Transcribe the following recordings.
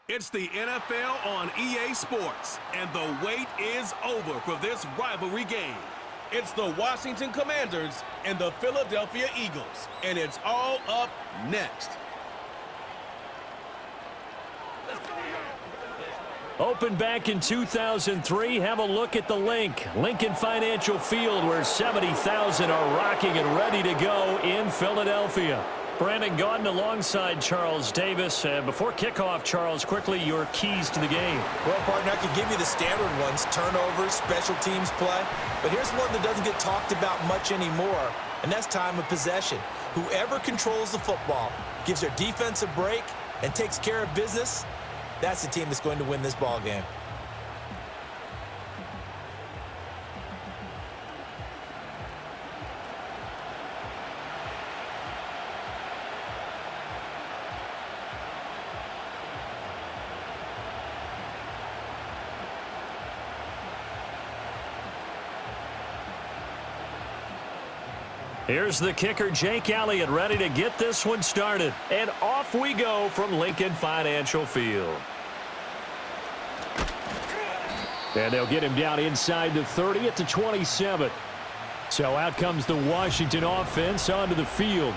It's the NFL on EA Sports, and the wait is over for this rivalry game. It's the Washington Commanders and the Philadelphia Eagles, and it's all up next. Opened back in 2003, have a look at the link. Lincoln Financial Field, where 70,000 are rocking and ready to go in Philadelphia. Brandon Gaudin alongside Charles Davis. Before kickoff, Charles, quickly your keys to the game. Well, partner, I could give you the standard ones, turnovers, special teams play. But here's one that doesn't get talked about much anymore, and that's time of possession. Whoever controls the football, gives their defense a break, and takes care of business, that's the team that's going to win this ball game. Here's the kicker, Jake Elliott, ready to get this one started. And off we go from Lincoln Financial Field. And they'll get him down inside the 30 at the 27. So out comes the Washington offense onto the field.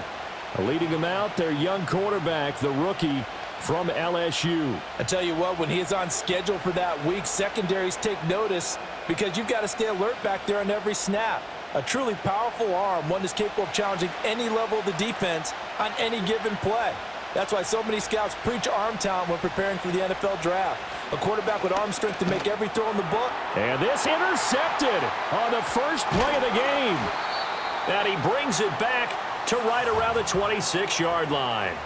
Leading them out, their young quarterback, the rookie from LSU. I tell you what, when he is on schedule for that week, secondaries take notice because you've got to stay alert back there on every snap. A truly powerful arm, one that's capable of challenging any level of the defense on any given play. That's why so many scouts preach arm talent when preparing for the NFL draft. A quarterback with arm strength to make every throw in the book. And this intercepted on the first play of the game. And he brings it back to right around the 26-yard line.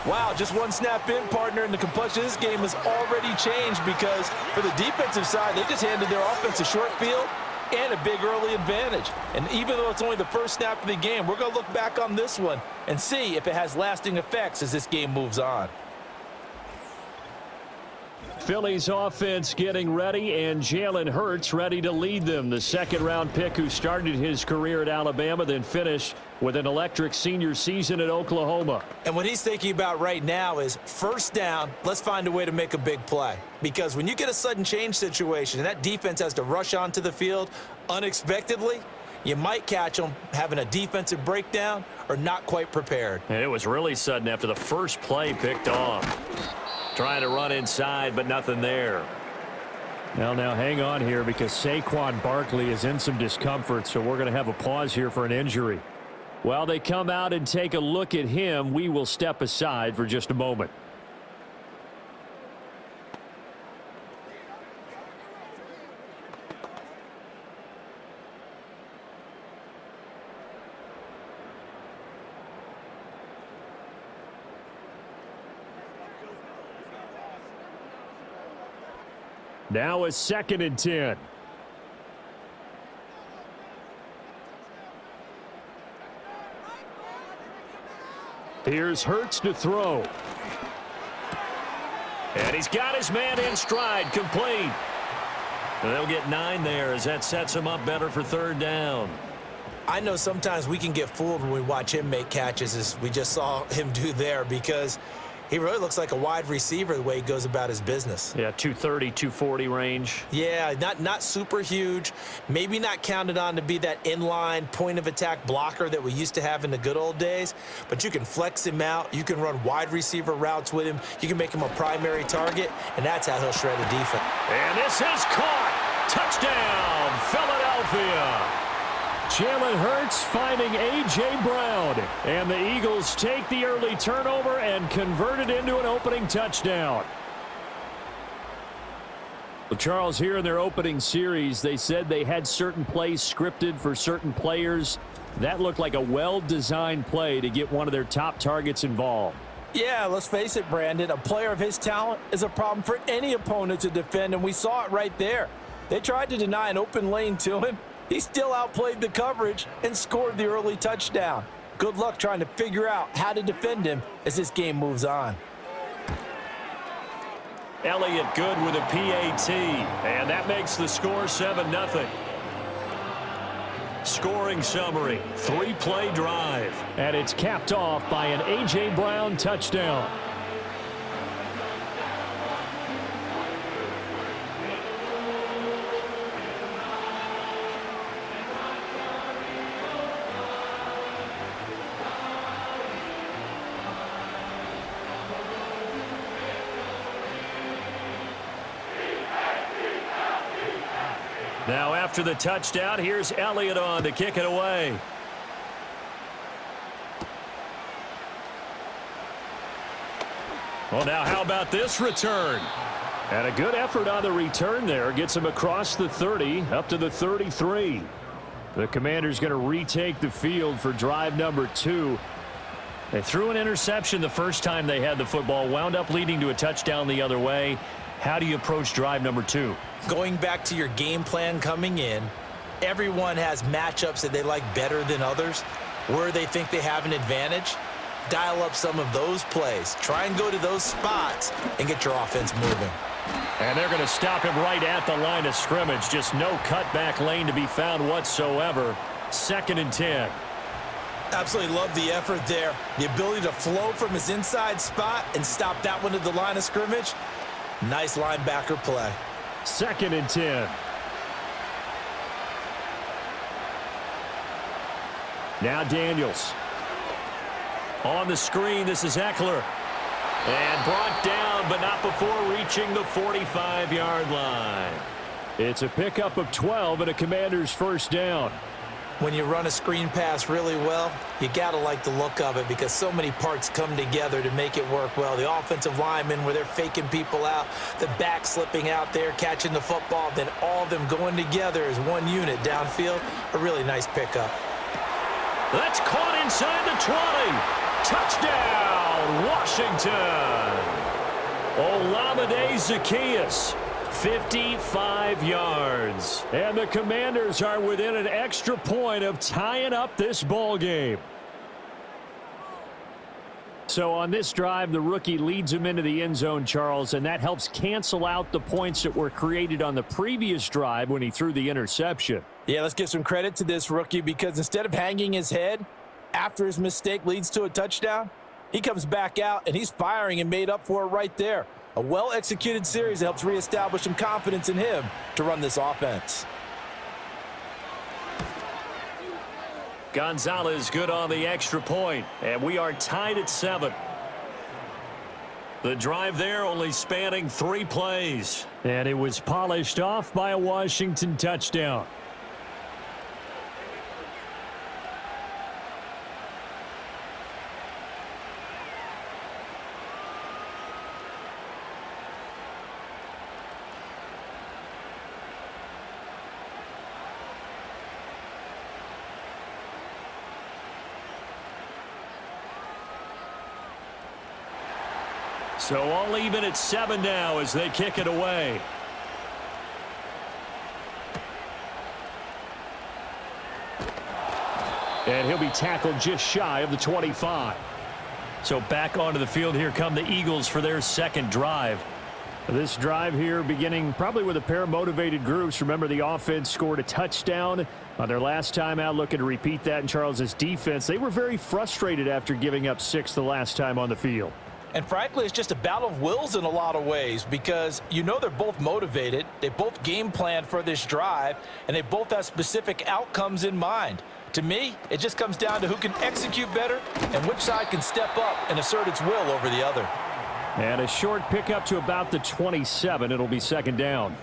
Wow, just one snap in, partner, and the complexion of this game has already changed because for the defensive side, they just handed their offense a short field and a big early advantage. And even though it's only the first snap of the game, we're going to look back on this one and see if it has lasting effects as this game moves on. Philly's offense getting ready, and Jalen Hurts ready to lead them. The second-round pick who started his career at Alabama, then finished with an electric senior season at Oklahoma. And what he's thinking about right now is first down, let's find a way to make a big play. Because when you get a sudden change situation and that defense has to rush onto the field unexpectedly, you might catch them having a defensive breakdown or not quite prepared. And it was really sudden after the first play picked off. Trying to run inside, but nothing there. Now hang on here because Saquon Barkley is in some discomfort, so we're going to have a pause here for an injury. While they come out and take a look at him, we will step aside for just a moment. Now a 2nd and 10. Here's Hurts to throw. And he's got his man in stride, complete. And they'll get 9 there as that sets him up better for third down. I know sometimes we can get fooled when we watch him make catches as we just saw him do there because he really looks like a wide receiver the way he goes about his business. Yeah, 230, 240 range. Yeah, not super huge. Maybe not counted on to be that inline point-of-attack blocker that we used to have in the good old days. But you can flex him out. You can run wide receiver routes with him. You can make him a primary target, and that's how he'll shred a defense. And this is caught. Touchdown, Philadelphia. Jalen Hurts finding A.J. Brown, and the Eagles take the early turnover and convert it into an opening touchdown. Well, Charles, here in their opening series, they said they had certain plays scripted for certain players. That looked like a well-designed play to get one of their top targets involved. Yeah, let's face it, Brandon. A player of his talent is a problem for any opponent to defend, and we saw it right there. They tried to deny an open lane to him. He still outplayed the coverage and scored the early touchdown. Good luck trying to figure out how to defend him as this game moves on. Elliott good with a PAT, and that makes the score 7-0. Scoring summary, 3-play drive, and it's capped off by an A.J. Brown touchdown. Now after the touchdown, here's Elliott on to kick it away. Well, now how about this return? And a good effort on the return there. Gets him across the 30, up to the 33. The Commanders going to retake the field for drive number 2. They threw an interception the first time they had the football, wound up leading to a touchdown the other way. How do you approach drive number 2? Going back to your game plan coming in, everyone has matchups that they like better than others, where they think they have an advantage. Dial up some of those plays. Try and go to those spots and get your offense moving. And they're going to stop him right at the line of scrimmage. Just no cutback lane to be found whatsoever. 2nd and 10. Absolutely love the effort there. The ability to flow from his inside spot and stop that one at the line of scrimmage. Nice linebacker play. 2nd and 10. Now Daniels. On the screen, this is Eckler. And brought down, but not before reaching the 45-yard line. It's a pickup of 12 and a Commander's first down. When you run a screen pass really well, you got to like the look of it because so many parts come together to make it work well. The offensive linemen where they're faking people out, the back slipping out there, catching the football, then all of them going together as one unit downfield. A really nice pickup. That's caught inside the 20. Touchdown, Washington. Olamide Zaccheaus, 55 yards. And the Commanders are within an extra point of tying up this ball game. So on this drive, the rookie leads him into the end zone, Charles, and that helps cancel out the points that were created on the previous drive when he threw the interception. Yeah, let's give some credit to this rookie because instead of hanging his head after his mistake leads to a touchdown, he comes back out and he's firing and made up for it right there. A well-executed series that helps reestablish some confidence in him to run this offense. Gonzalez good on the extra point, and we are tied at 7. The drive there only spanning 3 plays. And it was polished off by a Washington touchdown. So all even at 7 now as they kick it away. And he'll be tackled just shy of the 25. So back onto the field here come the Eagles for their second drive. This drive here beginning probably with a pair of motivated groups. Remember, the offense scored a touchdown on their last time out, looking to repeat that in Charles's defense. They were very frustrated after giving up 6 the last time on the field. And frankly, it's just a battle of wills in a lot of ways because you know they're both motivated. They both game plan for this drive, and they both have specific outcomes in mind. To me, it just comes down to who can execute better and which side can step up and assert its will over the other. And a short pickup to about the 27. It'll be second down.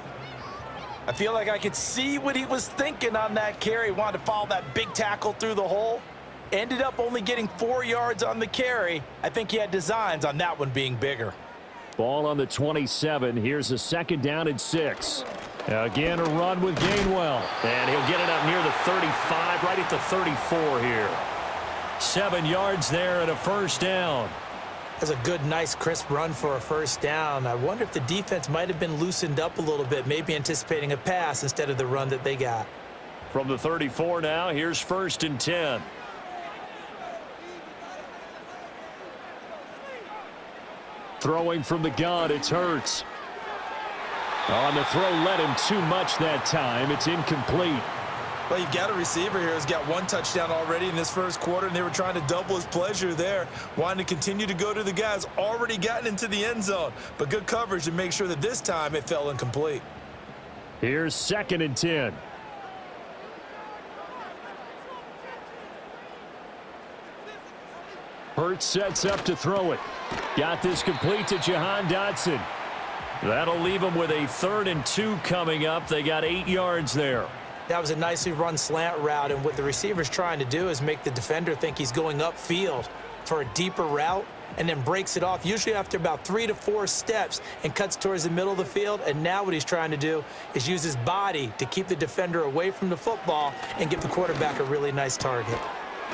I feel like I could see what he was thinking on that carry. He wanted to follow that big tackle through the hole. Ended up only getting 4 yards on the carry. I think he had designs on that one being bigger. Ball on the 27. Here's a second down and 6. Again, a run with Gainwell. And he'll get it up near the 35, right at the 34 here. 7 yards there and a first down. That's a good, nice, crisp run for a first down. I wonder if the defense might have been loosened up a little bit, maybe anticipating a pass instead of the run that they got. From the 34 now, here's 1st and 10. Throwing from the gun, it's Hurts. On the throw, led him too much that time. It's incomplete. Well, you've got a receiver here who's got 1 touchdown already in this first quarter, and they were trying to double his pleasure there, wanting to continue to go to the guys already gotten into the end zone. But good coverage to make sure that this time it fell incomplete. Here's 2nd and 10. Hurts sets up to throw it. Got this complete to Jahan Dotson. That'll leave them with a 3rd and 2 coming up. They got 8 yards there. That was a nicely run slant route, and what the receiver's trying to do is make the defender think he's going upfield for a deeper route, and then breaks it off, usually after about 3 to 4 steps, and cuts towards the middle of the field. And now what he's trying to do is use his body to keep the defender away from the football and give the quarterback a really nice target.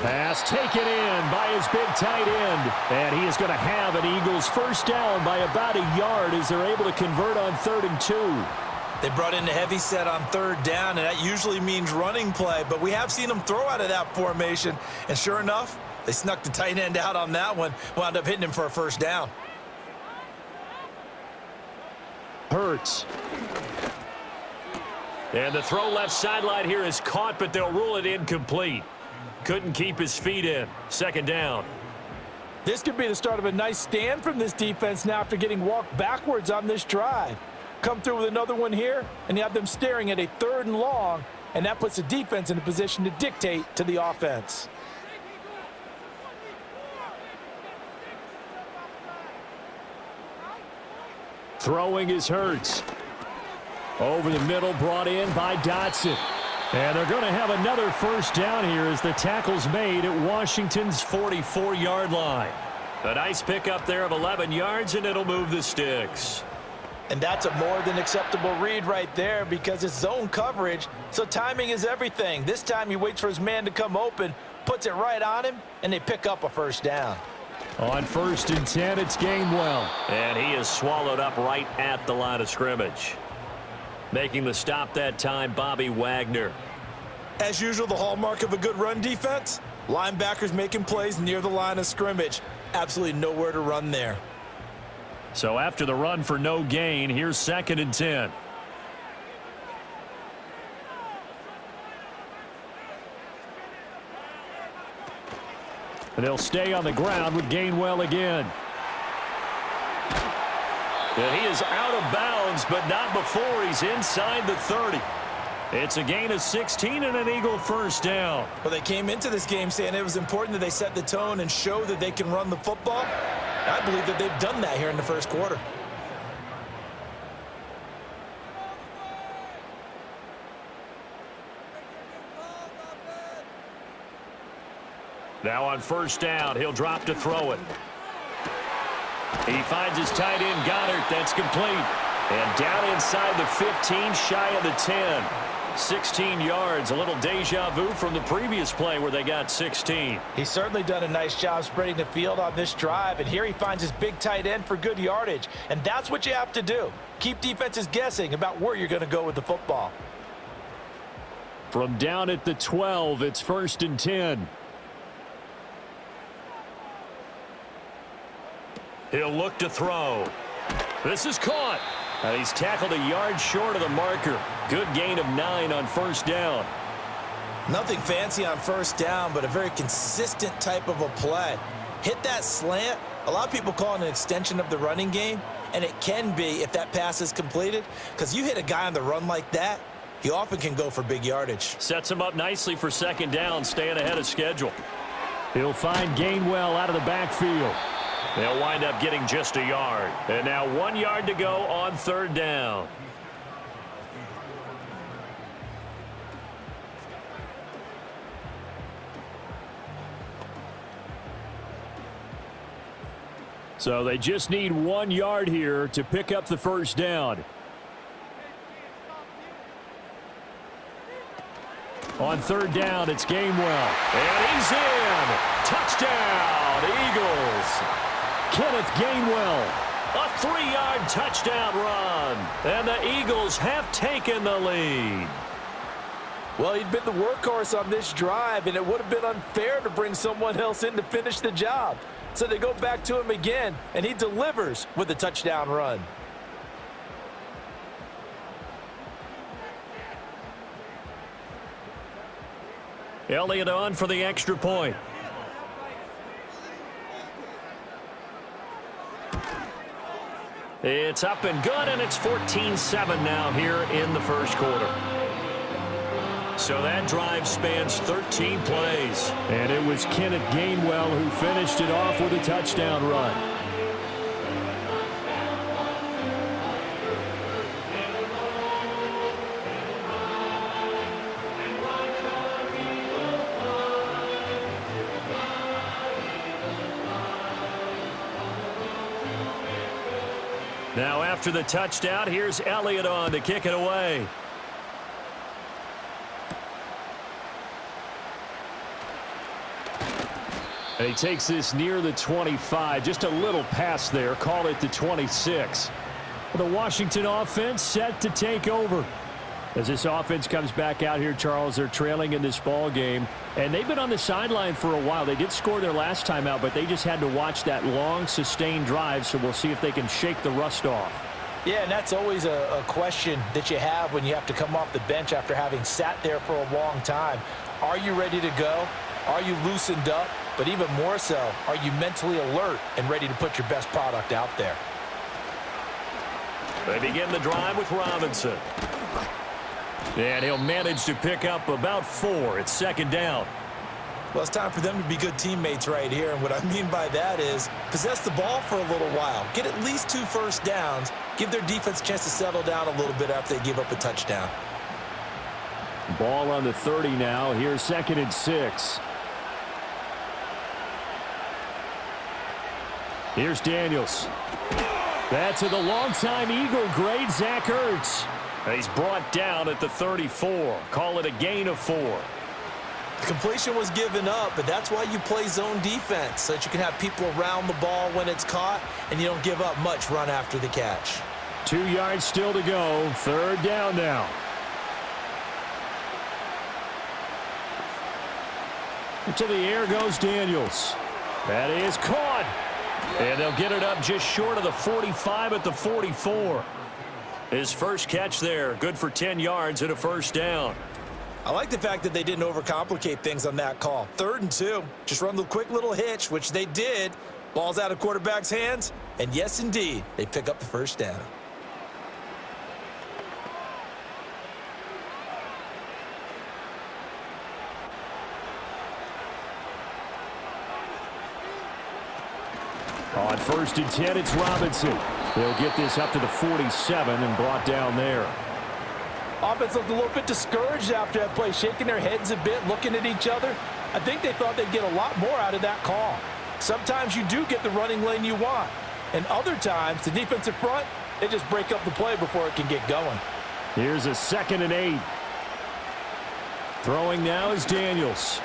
Pass taken in by his big tight end. And he is going to have an Eagles first down by about a yard as they're able to convert on 3rd and 2. They brought in the heavy set on 3rd down, and that usually means running play. But we have seen them throw out of that formation. And sure enough, they snuck the tight end out on that one, wound up hitting him for a first down. Hurts. And the throw left sideline here is caught, but they'll rule it incomplete. Couldn't keep his feet in. 2nd down. This could be the start of a nice stand from this defense now after getting walked backwards on this drive. Come through with another one here, and you have them staring at a 3rd and long, and that puts the defense in a position to dictate to the offense. Throwing is Hurts. Over the middle, brought in by Dotson. And they're going to have another first down here as the tackle's made at Washington's 44-yard line. A nice pickup there of 11 yards, and it'll move the sticks. And that's a more than acceptable read right there because it's zone coverage, so timing is everything. This time he waits for his man to come open, puts it right on him, and they pick up a first down. On 1st and 10, it's Gainwell. And he is swallowed up right at the line of scrimmage. Making the stop that time, Bobby Wagner. As usual, the hallmark of a good run defense, linebackers making plays near the line of scrimmage. Absolutely nowhere to run there. So after the run for no gain, here's 2nd and 10. And they'll stay on the ground with Gainwell again. And he is out of bounds, but not before he's inside the 30. It's a gain of 16 and an Eagle first down. Well, they came into this game saying it was important that they set the tone and show that they can run the football. I believe that they've done that here in the first quarter. Now on first down, he'll drop to throw it. He finds his tight end, Goddard. That's complete. And down inside the 15, shy of the 10. 16 yards, a little deja vu from the previous play where they got 16. He's certainly done a nice job spreading the field on this drive, and here he finds his big tight end for good yardage. And that's what you have to do. Keep defenses guessing about where you're going to go with the football. From down at the 12, it's 1st and 10. He'll look to throw. This is caught. And he's tackled a yard short of the marker. Good gain of 9 on first down. Nothing fancy on first down, but a very consistent type of a play. Hit that slant. A lot of people call it an extension of the running game, and it can be if that pass is completed, because you hit a guy on the run like that, he often can go for big yardage. Sets him up nicely for 2nd down, staying ahead of schedule. He'll find Gainwell out of the backfield. They'll wind up getting just a yard. And now 1 yard to go on 3rd down. So they just need 1 yard here to pick up the first down. On 3rd down, it's Gainwell. And he's in. Touchdown, Eagles. Kenneth Gainwell, a 3-yard touchdown run. And the Eagles have taken the lead. Well, he'd been the workhorse on this drive, and it would have been unfair to bring someone else in to finish the job. So they go back to him again, and he delivers with a touchdown run. Elliott on for the extra point. It's up and good, and it's 14-7 now here in the first quarter. So that drive spans 13 plays. And it was Kenneth Gainwell who finished it off with a touchdown run. Now after the touchdown, here's Elliott on to kick it away. And he takes this near the 25. Just a little pass there. Call it the 26. The Washington offense set to take over. As this offense comes back out here, Charles, they're trailing in this ball game. And they've been on the sideline for a while. They did score their last time out, but they just had to watch that long, sustained drive. So we'll see if they can shake the rust off. Yeah, and that's always a question that you have when you have to come off the bench after having sat there for a long time. Are you ready to go? Are you loosened up? But even more so, are you mentally alert and ready to put your best product out there? They begin the drive with Robinson. And he'll manage to pick up about 4. It's second down. Well, it's time for them to be good teammates right here. And what I mean by that is possess the ball for a little while. Get at least 2 first downs. Give their defense a chance to settle down a little bit after they give up a touchdown. Ball on the 30 now. Here's 2nd and 6. Here's Daniels. That's to the longtime Eagle great Zach Ertz. He's brought down at the 34. Call it a gain of 4. The completion was given up, but that's why you play zone defense, so that you can have people around the ball when it's caught, and you don't give up much run after the catch. 2 yards still to go. 3rd down now. To the air goes Daniels. That is caught. And they'll get it up just short of the 45 at the 44. His first catch there, good for 10 yards and a first down. I like the fact that they didn't overcomplicate things on that call. 3rd and 2. Just run the quick little hitch, which they did. Ball's out of quarterback's hands. And yes, indeed, they pick up the first down. On 1st and 10, it's Robinson. They'll get this up to the 47 and brought down there. Offense looked a little bit discouraged after that play, shaking their heads a bit, looking at each other. I think they thought they'd get a lot more out of that call. Sometimes you do get the running lane you want. And other times, the defensive front, they just break up the play before it can get going. Here's a 2nd and 8. Throwing now is Daniels.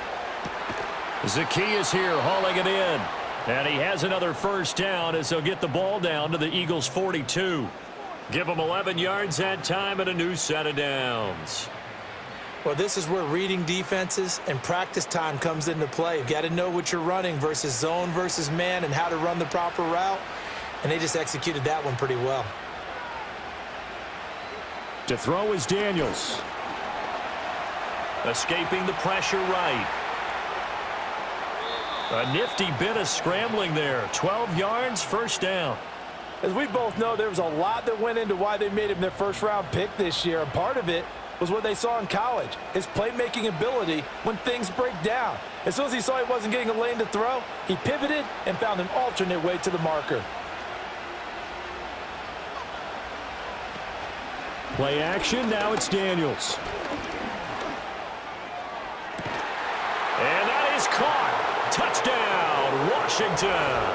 Zacchaeus here hauling it in. And he has another first down as they'll get the ball down to the Eagles' 42. Give them 11 yards that time and a new set of downs. Well, this is where reading defenses and practice time comes into play. You've got to know what you're running versus zone versus man and how to run the proper route. And they just executed that one pretty well. To throw is Daniels. Escaping the pressure right. A nifty bit of scrambling there. 12 yards, first down. As we both know, there was a lot that went into why they made him their first-round pick this year. And part of it was what they saw in college, his playmaking ability when things break down. As soon as he saw he wasn't getting a lane to throw, he pivoted and found an alternate way to the marker. Play action, now it's Daniels. And that is caught. Touchdown, Washington.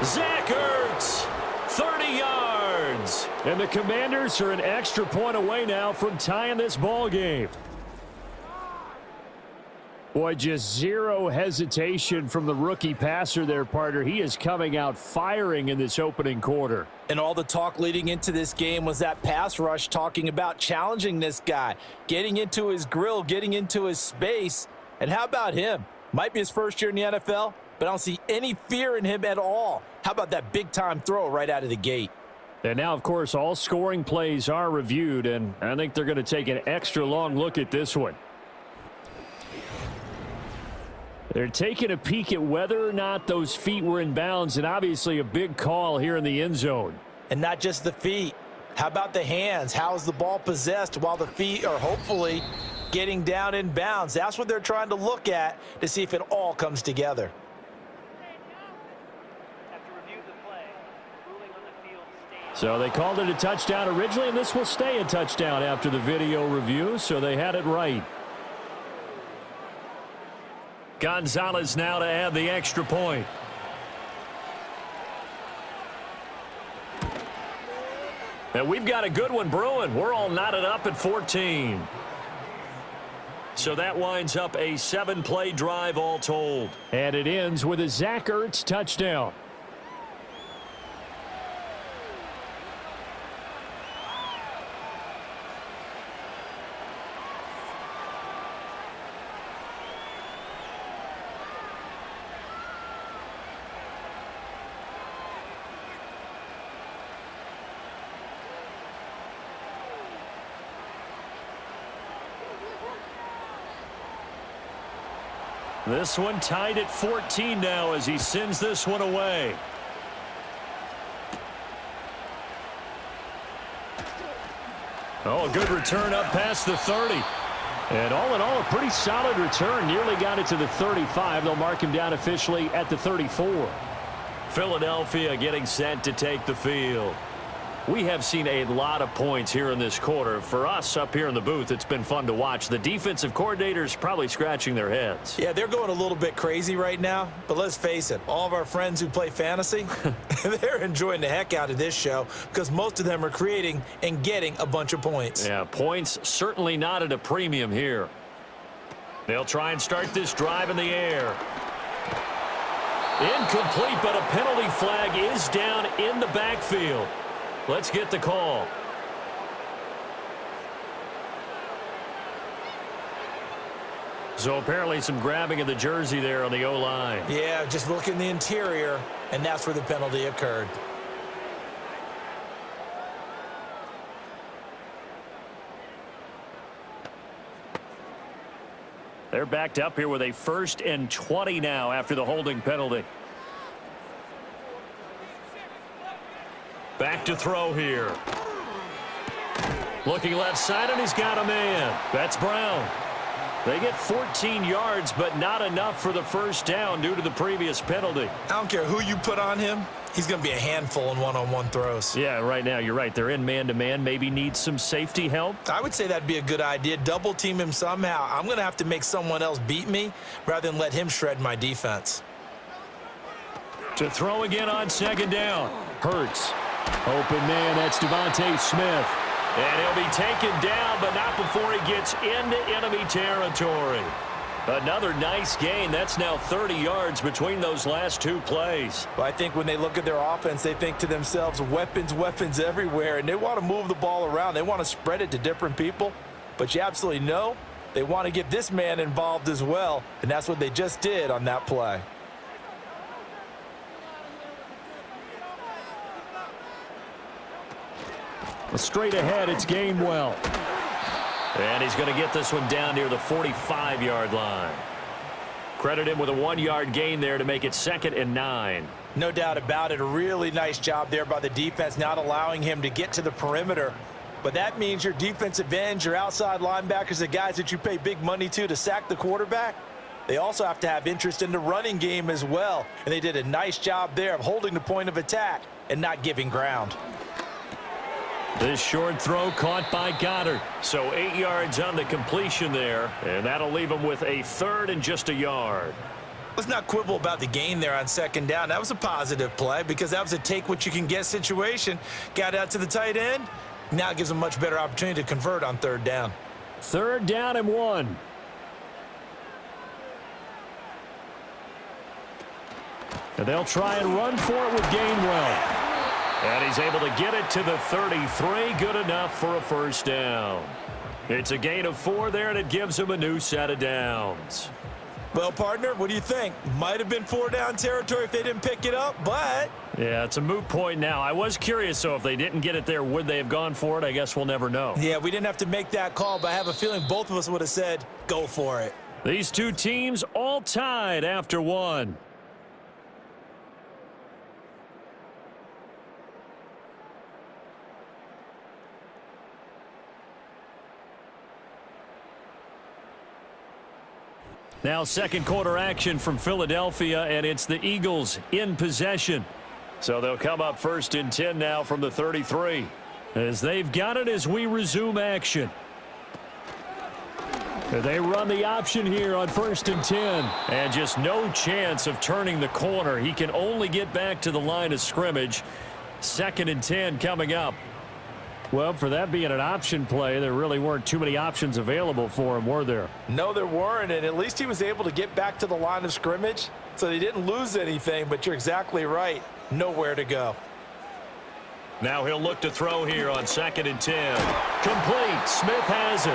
Zach Ertz, 30 yards. And the Commanders are an extra point away now from tying this ball game. Boy, just zero hesitation from the rookie passer there, partner. He is coming out firing in this opening quarter. And all the talk leading into this game was that pass rush talking about challenging this guy, getting into his grill, getting into his space. And how about him? Might be his first year in the NFL, but I don't see any fear in him at all. How about that big-time throw right out of the gate? And now, of course, all scoring plays are reviewed, and I think they're going to take an extra long look at this one. They're taking a peek at whether or not those feet were in bounds, and obviously a big call here in the end zone. And not just the feet. How about the hands? How is the ball possessed while the feet are hopefully getting down in bounds? That's what they're trying to look at to see if it all comes together. So they called it a touchdown originally, and this will stay a touchdown after the video review, so they had it right. Gonzalez now to add the extra point. And we've got a good one brewing. We're all knotted up at 14. So that winds up a 7-play drive all told. And it ends with a Zach Ertz touchdown. This one tied at 14 now as he sends this one away. Oh, a good return up past the 30. And all in all, a pretty solid return. Nearly got it to the 35. They'll mark him down officially at the 34. Philadelphia getting set to take the field. We have seen a lot of points here in this quarter. For us up here in the booth, it's been fun to watch. The defensive coordinators probably scratching their heads. Yeah, they're going a little bit crazy right now. But let's face it, all of our friends who play fantasy, they're enjoying the heck out of this show because most of them are creating and getting a bunch of points. Yeah, points certainly not at a premium here. They'll try and start this drive in the air. Incomplete, but a penalty flag is down in the backfield. Let's get the call. So apparently some grabbing of the jersey there on the O-line. Yeah, just look in the interior, and that's where the penalty occurred. They're backed up here with a 1st and 20 now after the holding penalty. Back to throw here. Looking left side, and he's got a man. That's Brown. They get 14 yards, but not enough for the first down due to the previous penalty. I don't care who you put on him. He's going to be a handful in one-on-one throws. Yeah, right now, you're right. They're in man-to-man. Maybe needs some safety help. I would say that'd be a good idea. Double team him somehow. I'm going to have to make someone else beat me rather than let him shred my defense. To throw again on 2nd down. Hurts. Open man, that's Devontae Smith. And he'll be taken down, but not before he gets into enemy territory. Another nice gain. That's now 30 yards between those last 2 plays. Well, I think when they look at their offense, they think to themselves, weapons, weapons everywhere, and they want to move the ball around. They want to spread it to different people, but you absolutely know they want to get this man involved as well, and that's what they just did on that play. Straight ahead, it's Gainwell. And he's going to get this one down near the 45-yard line. Credit him with a 1-yard gain there to make it 2nd and 9. No doubt about it. A really nice job there by the defense, not allowing him to get to the perimeter. But that means your defensive ends, your outside linebackers, the guys that you pay big money to sack the quarterback, they also have to have interest in the running game as well. And they did a nice job there of holding the point of attack and not giving ground. This short throw caught by Goddard. So 8 yards on the completion there, and that'll leave him with a 3rd and just a yard. Let's not quibble about the gain there on 2nd down. That was a positive play because that was a take-what-you-can-get situation. Got out to the tight end. Now it gives them a much better opportunity to convert on 3rd down. 3rd down and 1. And they'll try and run for it with Gainwell. And he's able to get it to the 33. Good enough for a 1st down. It's a gain of 4 there, and it gives him a new set of downs. Well, partner, what do you think? Might have been 4-down territory if they didn't pick it up, but... Yeah, it's a moot point now. I was curious, so if they didn't get it there, would they have gone for it? I guess we'll never know. Yeah, we didn't have to make that call, but I have a feeling both of us would have said, go for it. These 2 teams all tied after 1. Now 2nd quarter action from Philadelphia, and it's the Eagles in possession. So they'll come up 1st and 10 now from the 33. As they've got it as we resume action. They run the option here on 1st and 10. And just no chance of turning the corner. He can only get back to the line of scrimmage. 2nd and 10 coming up. Well, for that being an option play, there really weren't too many options available for him, were there? No, there weren't, and at least he was able to get back to the line of scrimmage, so they didn't lose anything, but you're exactly right. Nowhere to go. Now he'll look to throw here on 2nd and 10. Complete. Smith has it.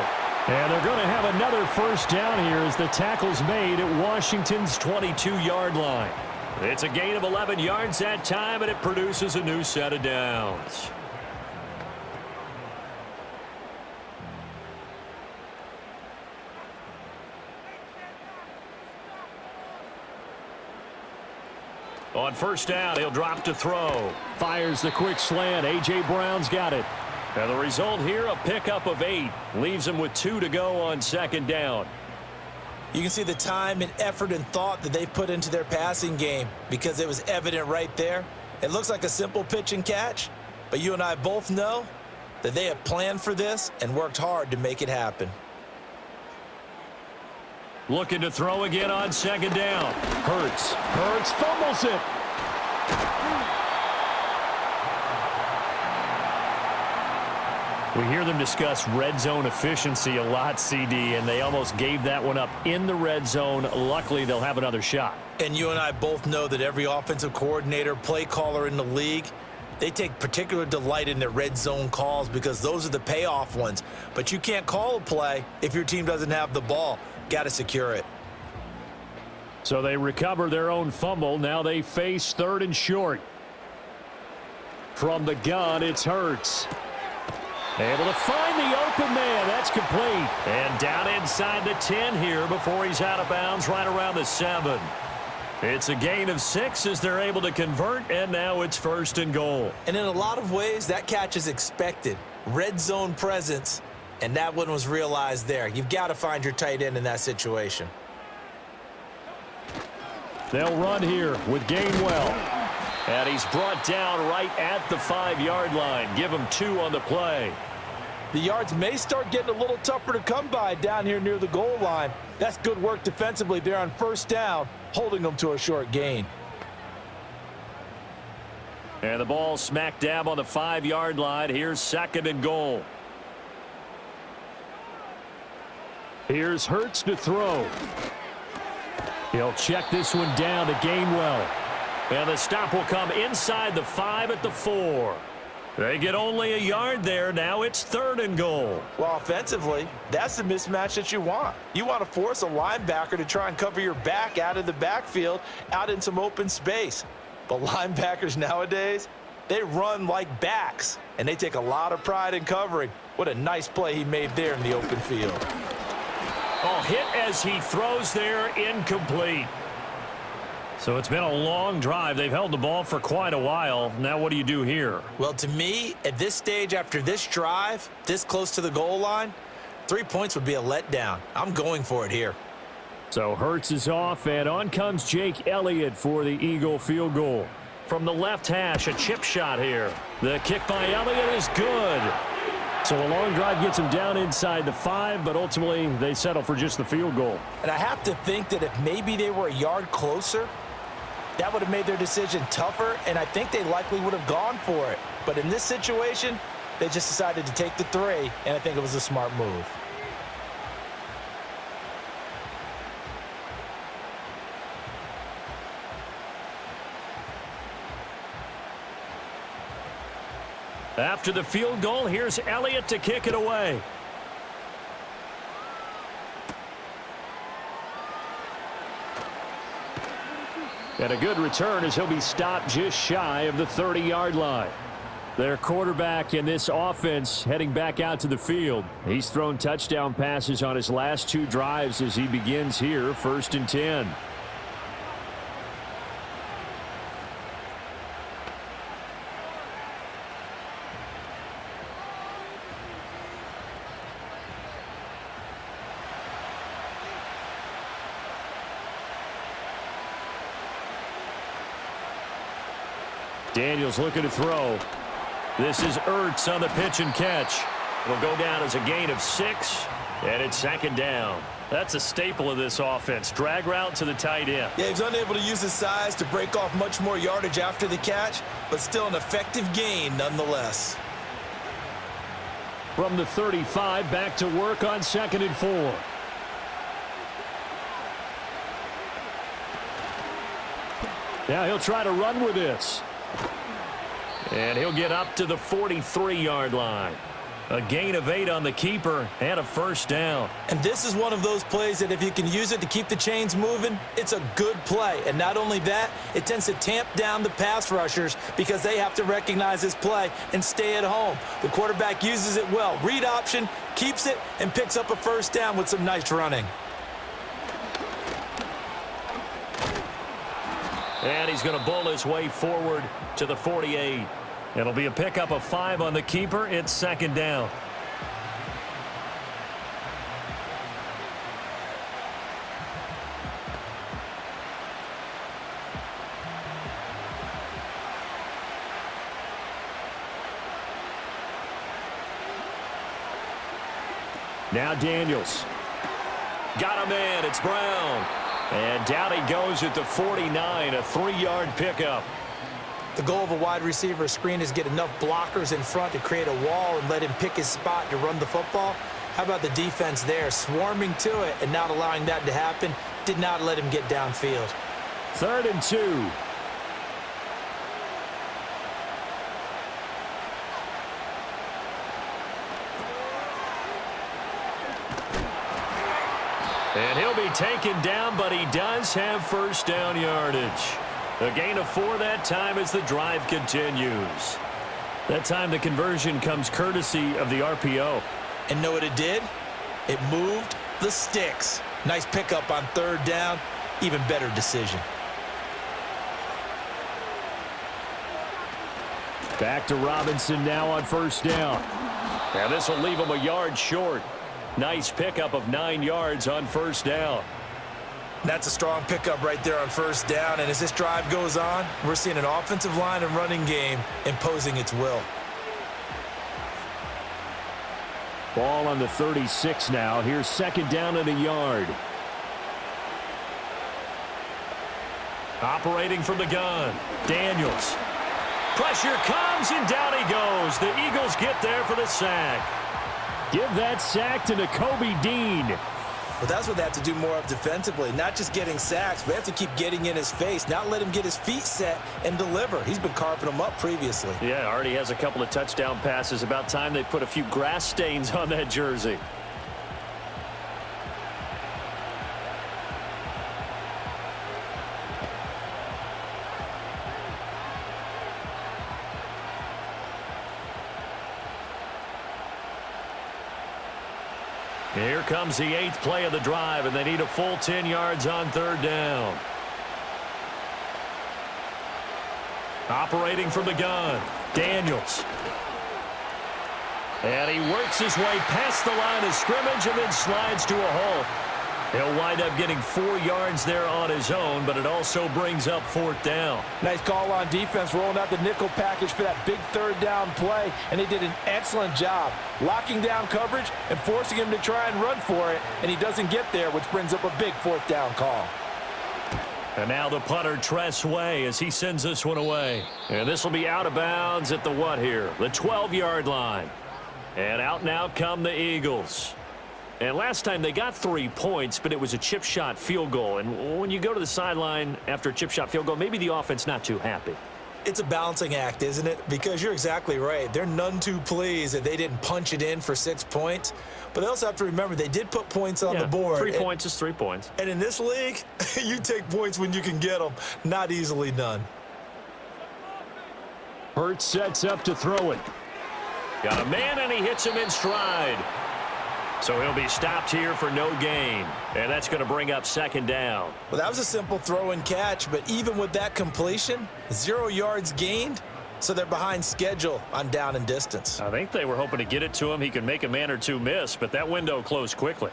And they're going to have another first down here as the tackle's made at Washington's 22-yard line. It's a gain of 11 yards that time, and it produces a new set of downs. On first down, he'll drop to throw. Fires the quick slant. A.J. Brown's got it. And the result here, a pickup of 8. Leaves him with 2 to go on 2nd down. You can see the time and effort and thought that they put into their passing game because it was evident right there. It looks like a simple pitch and catch, but you and I both know that they have planned for this and worked hard to make it happen. Looking to throw again on 2nd down. Hurts fumbles it. We hear them discuss red zone efficiency a lot, CD, and they almost gave that one up in the red zone. Luckily, they'll have another shot. And you and I both know that every offensive coordinator, play caller in the league, they take particular delight in their red zone calls because those are the payoff ones. But you can't call a play if your team doesn't have the ball. Got to secure it. So they recover their own fumble. Now they face 3rd and short. From the gun, it's Hurts. Able to find the open man. That's complete. And down inside the 10 here before he's out of bounds right around the 7. It's a gain of 6 as they're able to convert, and now it's 1st and goal. And in a lot of ways, that catch is expected. Red zone presence. And that one was realized there. You've got to find your tight end in that situation. They'll run here with Gainwell. And he's brought down right at the 5-yard line. Give him 2 on the play. The yards may start getting a little tougher to come by down here near the goal line. That's good work defensively there on first down, holding them to a short gain. And the ball smack dab on the 5-yard line. Here's 2nd and goal. Here's Hurts to throw. He'll check this one down to Gainwell. And the stop will come inside the 5 at the 4. They get only a yard there. Now it's 3rd and goal. Well, offensively, that's the mismatch that you want. You want to force a linebacker to try and cover your back out of the backfield, out in some open space. But linebackers nowadays, they run like backs, and they take a lot of pride in covering. What a nice play he made there in the open field. Oh, hit as he throws there, incomplete. So it's been a long drive. They've held the ball for quite a while. Now what do you do here? Well, to me, at this stage, after this drive, this close to the goal line, 3 points would be a letdown. I'm going for it here. So Hurts is off, and on comes Jake Elliott for the Eagle field goal. From the left hash, a chip shot here. The kick by Elliott is good. So a long drive gets him down inside the 5, but ultimately they settle for just the field goal. And I have to think that if maybe they were a yard closer, that would have made their decision tougher, and I think they likely would have gone for it. But in this situation, they just decided to take the 3, and I think it was a smart move. After the field goal, here's Elliott to kick it away. And a good return as he'll be stopped just shy of the 30-yard line. Their quarterback in this offense heading back out to the field. He's thrown touchdown passes on his last 2 drives as he begins here, 1st and 10. Daniels looking to throw. This is Ertz on the pitch and catch. It'll go down as a gain of 6, and it's 2nd down. That's a staple of this offense. Drag route to the tight end. Yeah, he's unable to use his size to break off much more yardage after the catch, but still an effective gain nonetheless. From the 35, back to work on 2nd and 4. Now he'll try to run with this. And he'll get up to the 43-yard line. A gain of 8 on the keeper and a first down. And this is one of those plays that if you can use it to keep the chains moving, it's a good play. And not only that, it tends to tamp down the pass rushers because they have to recognize this play and stay at home. The quarterback uses it well. Read option, keeps it, and picks up a first down with some nice running. And he's going to bull his way forward to the 48. It'll be a pickup of 5 on the keeper. It's 2nd down. Now Daniels. Got him in. It's Brown. And down he goes at the 49, a 3-yard pickup. The goal of a wide receiver screen is get enough blockers in front to create a wall and let him pick his spot to run the football. How about the defense there, swarming to it and not allowing that to happen? Did not let him get downfield. 3rd and 2. And he'll be taken down, but he does have first down yardage. A gain of 4 that time as the drive continues. That time the conversion comes courtesy of the RPO. And know what it did? It moved the sticks. Nice pickup on 3rd down. Even better decision. Back to Robinson now on first down. And this will leave him a yard short. Nice pickup of 9 yards on first down. That's a strong pickup right there on first down. And as this drive goes on, we're seeing an offensive line and running game imposing its will. Ball on the 36 now. Here's 2nd down and a yard. Operating from the gun. Daniels. Pressure comes and down he goes. The Eagles get there for the sack. Give that sack to Nakobe Dean. Well, that's what they have to do more of defensively. Not just getting sacks, but they have to keep getting in his face, not let him get his feet set and deliver. He's been carping them up previously. Yeah, already has a couple of touchdown passes. About time they put a few grass stains on that jersey. Here comes the 8th play of the drive, and they need a full 10 yards on 3rd down. Operating from the gun, Daniels. And he works his way past the line of scrimmage and then slides to a halt. He'll wind up getting 4 yards there on his own, but it also brings up 4th down. Nice call on defense, rolling out the nickel package for that big 3rd down play, and they did an excellent job locking down coverage and forcing him to try and run for it, and he doesn't get there, which brings up a big 4th down call. And now the punter, Tress Way, as he sends this one away. And this will be out of bounds at the what here? The 12-yard line. And out now come the Eagles. And last time they got 3 points, but it was a chip shot field goal. And when you go to the sideline after a chip shot field goal, maybe the offense not too happy. It's a balancing act, isn't it? Because you're exactly right. They're none too pleased that they didn't punch it in for 6 points. But they also have to remember they did put points on the board. 3 points is 3 points. And in this league, you take points when you can get them. Not easily done. Hurts sets up to throw it. Got a man, and he hits him in stride. So he'll be stopped here for no gain. And that's going to bring up 2nd down. Well, that was a simple throw and catch, but even with that completion, 0 yards gained, so they're behind schedule on down and distance. I think they were hoping to get it to him. He could make a man or two miss, but that window closed quickly.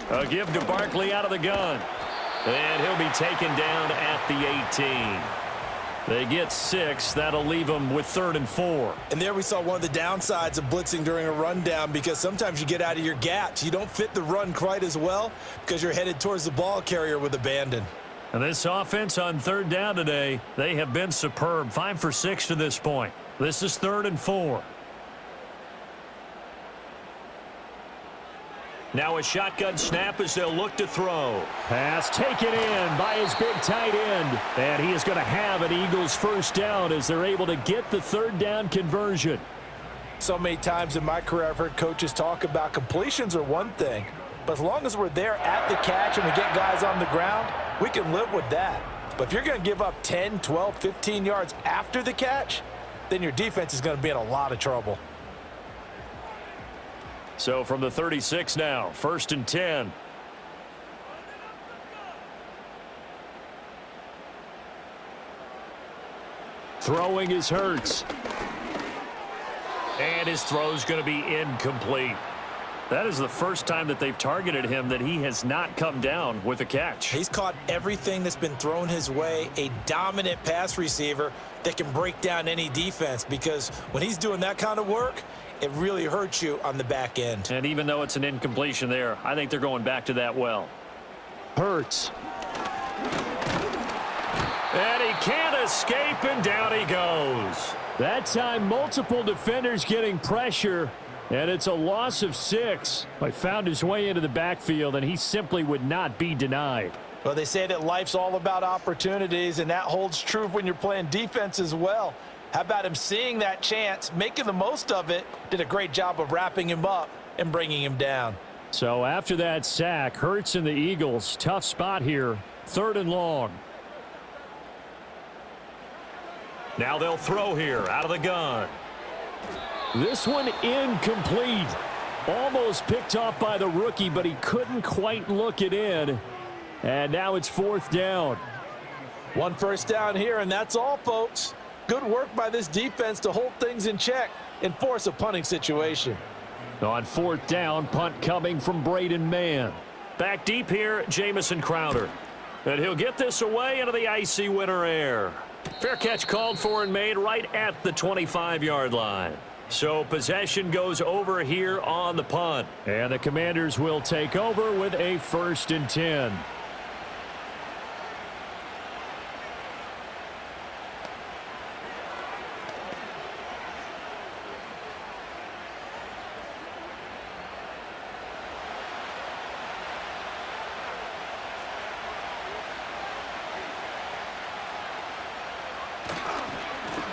A give to Barkley out of the gun. And he'll be taken down at the 18. They get 6. That'll leave them with 3rd and 4. And there we saw one of the downsides of blitzing during a rundown, because sometimes you get out of your gaps. You don't fit the run quite as well because you're headed towards the ball carrier with abandon. And this offense on third down today, they have been superb. 5 for 6 to this point. This is 3rd and 4. Now a shotgun snap as they'll look to throw. Pass taken in by his big tight end. And he is going to have an Eagles first down as they're able to get the 3rd down conversion. So many times in my career I've heard coaches talk about completions are one thing, but as long as we're there at the catch and we get guys on the ground, we can live with that. But if you're going to give up 10, 12, 15 yards after the catch, then your defense is going to be in a lot of trouble. So from the 36 now, 1st and 10. Throwing is Hurts. And his throw's going to be incomplete. That is the first time that they've targeted him that he has not come down with a catch. He's caught everything that's been thrown his way, a dominant pass receiver that can break down any defense, because when he's doing that kind of work, it really hurts you on the back end. And even though it's an incompletion there, I think they're going back to that well. Hurts. And he can't escape, and down he goes. That time, multiple defenders getting pressure, and it's a loss of 6. He found his way into the backfield, and he simply would not be denied. Well, they say that life's all about opportunities, and that holds true when you're playing defense as well. How about him seeing that chance, making the most of it, did a great job of wrapping him up and bringing him down. So after that sack, Hurts and the Eagles, tough spot here, 3rd and long. Now they'll throw here out of the gun. This one incomplete. Almost picked off by the rookie, but he couldn't quite look it in. And now it's 4th down. 1 first down here, and that's all, folks. Good work by this defense to hold things in check and force a punting situation. On 4th down, punt coming from Braden Mann. Back deep here, Jamison Crowder. And he'll get this away into the icy winter air. Fair catch called for and made right at the 25-yard line. So possession goes over here on the punt. And the Commanders will take over with a 1st and 10.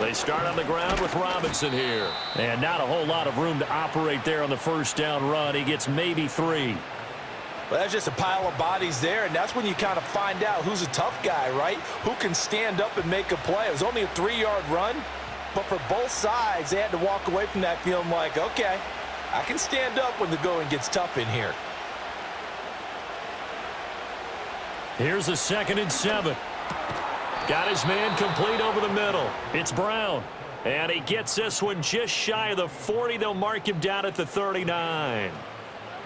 They start on the ground with Robinson here. And not a whole lot of room to operate there on the 1st down run. He gets maybe 3. Well, that's just a pile of bodies there, and that's when you kind of find out who's a tough guy, right? Who can stand up and make a play. It was only a 3-yard run, but for both sides, they had to walk away from that feeling like, okay, I can stand up when the going gets tough in here. Here's a 2nd and 7. Got his man complete over the middle. It's Brown. And he gets this one just shy of the 40. They'll mark him down at the 39.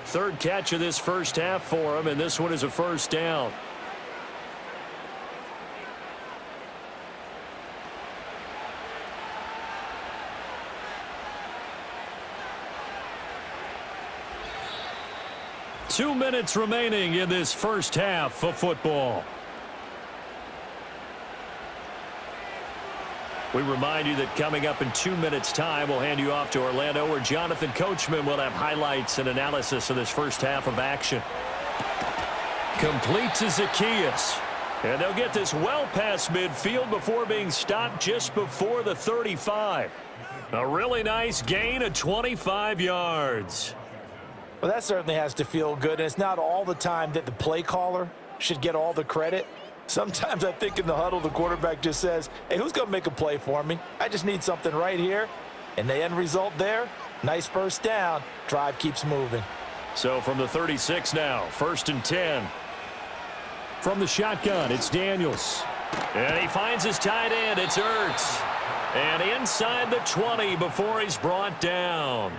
3rd catch of this first half for him, and this one is a 1st down. Two minutes remaining in this first half of football. We remind you that coming up in 2 minutes' time, we'll hand you off to Orlando, where Jonathan Coachman will have highlights and analysis of this first half of action. Complete to Zacchaeus. And they'll get this well past midfield before being stopped just before the 35. A really nice gain of 25 yards. Well, that certainly has to feel good, and it's not all the time that the play caller should get all the credit. Sometimes I think in the huddle, the quarterback just says, hey, who's going to make a play for me? I just need something right here. And the end result there, nice 1st down. Drive keeps moving. So from the 36 now, 1st and 10. From the shotgun, it's Daniels. And he finds his tight end. It's Ertz. And inside the 20 before he's brought down.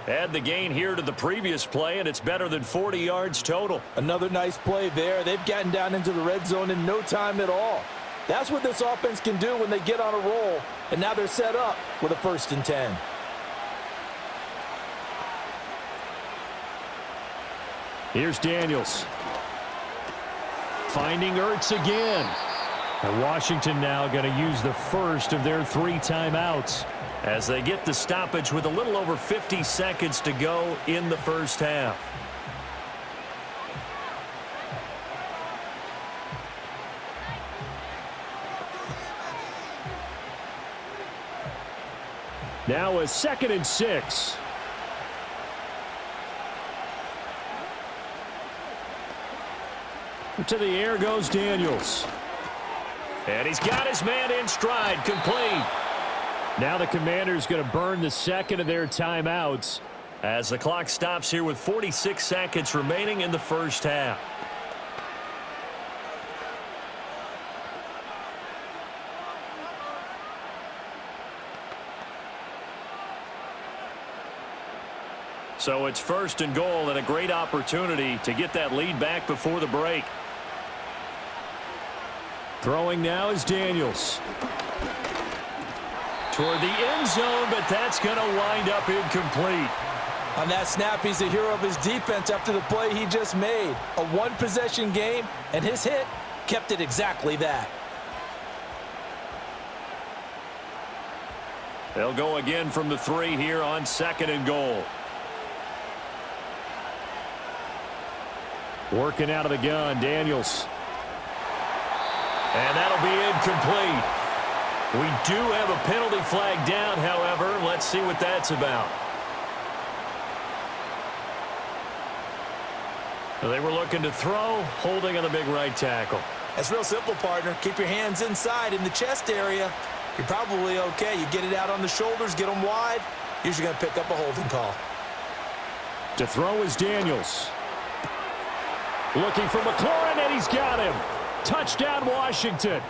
Add the gain here to the previous play, and it's better than 40 yards total. Another nice play there. They've gotten down into the red zone in no time at all. That's what this offense can do when they get on a roll, and now they're set up with a 1st and 10. Here's Daniels. finding Ertz again. And Washington now going to use the first of their 3 timeouts as they get the stoppage with a little over 50 seconds to go in the first half. Now a 2nd and 6. To the air goes Daniels. And he's got his man in stride, complete. Now the Commanders going to burn the 2nd of their timeouts as the clock stops here with 46 seconds remaining in the first half. So it's 1st and goal and a great opportunity to get that lead back before the break. Throwing now is Daniels. Toward the end zone, but that's going to wind up incomplete. On that snap, he's the hero of his defense after the play he just made. A one-possession game, and his hit kept it exactly that. They'll go again from the 3 here on 2nd and goal. Working out of the gun, Daniels. And that'll be incomplete. We do have a penalty flag down, however. Let's see what that's about. They were looking to throw, holding on the big right tackle. That's real simple, partner. Keep your hands inside in the chest area. You're probably okay. You get it out on the shoulders, get them wide. Usually going to pick up a holding call. To throw is Daniels. Looking for McLaurin, and he's got him. Touchdown, Washington.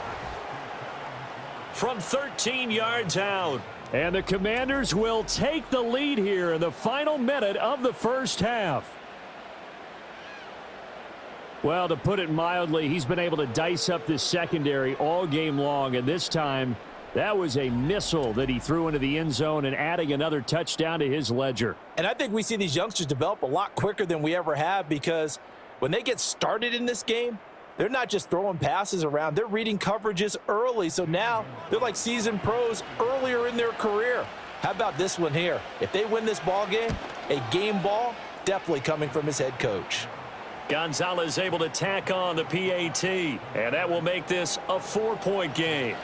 From 13 yards out. And the Commanders will take the lead here in the final minute of the first half. Well, to put it mildly, he's been able to dice up this secondary all game long, and this time that was a missile that he threw into the end zone and adding another touchdown to his ledger. And I think we see these youngsters develop a lot quicker than we ever have, because when they get started in this game, they're not just throwing passes around. They're reading coverages early. So now they're like seasoned pros earlier in their career. How about this one here? If they win this ball game, a game ball definitely coming from his head coach. Gonzalez able to tack on the PAT, and that will make this a 4-point game.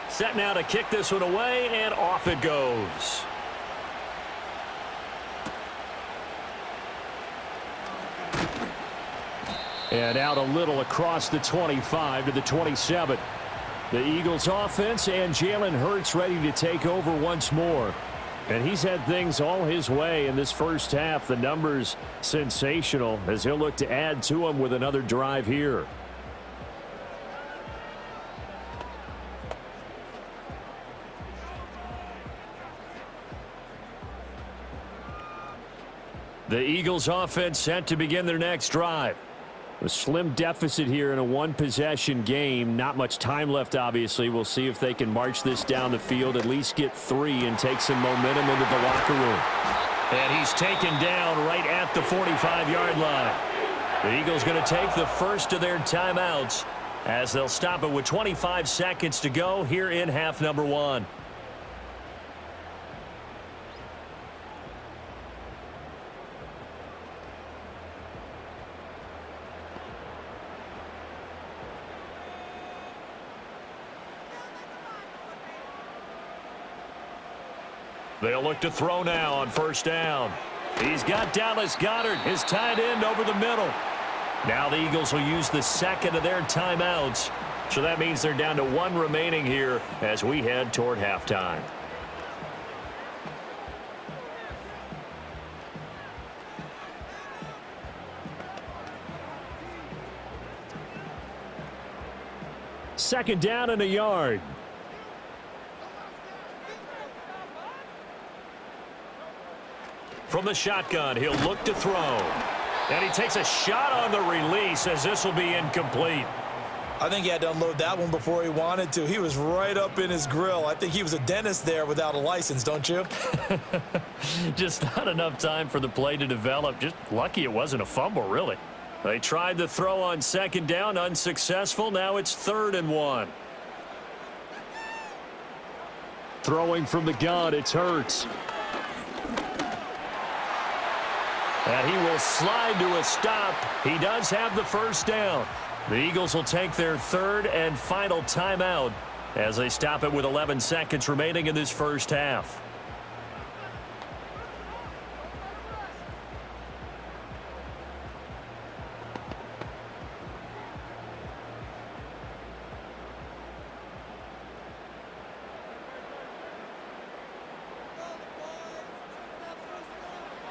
Set now to kick this one away, and off it goes. And out a little across the 25 to the 27. The Eagles offense and Jalen Hurts ready to take over once more. And he's had things all his way in this first half. The numbers sensational as he'll look to add to them with another drive here. The Eagles offense set to begin their next drive. A slim deficit here in a one-possession game. Not much time left, obviously. We'll see if they can march this down the field, at least get 3 and take some momentum into the locker room. And he's taken down right at the 45-yard line. The Eagles going to take the first of their timeouts as they'll stop it with 25 seconds to go here in half number 1. They'll look to throw now on first down. He's got Dallas Goedert, his tight end, over the middle. Now the Eagles will use the second of their timeouts. So that means they're down to 1 remaining here as we head toward halftime. Second down and a yard. From the shotgun, he'll look to throw. And he takes a shot on the release as this will be incomplete. I think he had to unload that one before he wanted to. He was right up in his grill. I think he was a dentist there without a license, don't you? Just not enough time for the play to develop. Just lucky it wasn't a fumble, really. They tried to throw on second down, unsuccessful. Now it's 3rd and 1. Throwing from the gun, it's Hurts. And he will slide to a stop. He does have the first down. The Eagles will take their 3rd and final timeout as they stop it with 11 seconds remaining in this first half.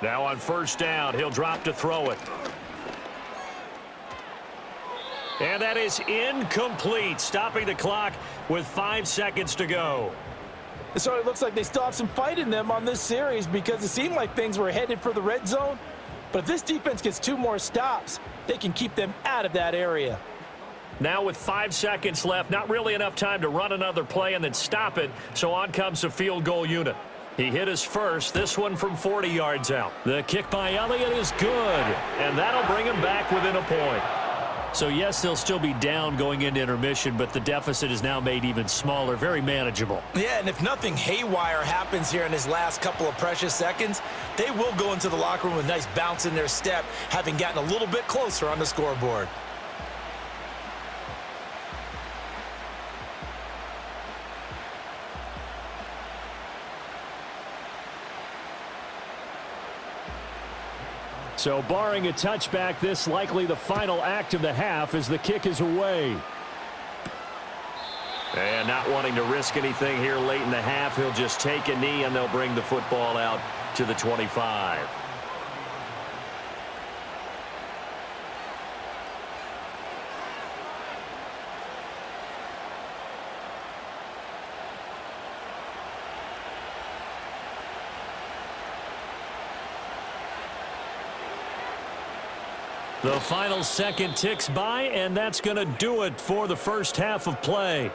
Now on first down, he'll drop to throw it. And that is incomplete, stopping the clock with 5 seconds to go. It sort of looks like they still have some fight in them on this series because it seemed like things were headed for the red zone. But if this defense gets 2 more stops, they can keep them out of that area. Now with 5 seconds left, not really enough time to run another play and then stop it, so on comes the field goal unit. He hit his first, this one from 40 yards out. The kick by Elliott is good, and that'll bring him back within a point. So, yes, they'll still be down going into intermission, but the deficit is now made even smaller, very manageable. Yeah, and if nothing haywire happens here in his last couple of precious seconds, they will go into the locker room with a nice bounce in their step, having gotten a little bit closer on the scoreboard. So barring a touchback, this likely the final act of the half as the kick is away. And not wanting to risk anything here late in the half, he'll just take a knee and they'll bring the football out to the 25. The final second ticks by, and that's going to do it for the first half of play.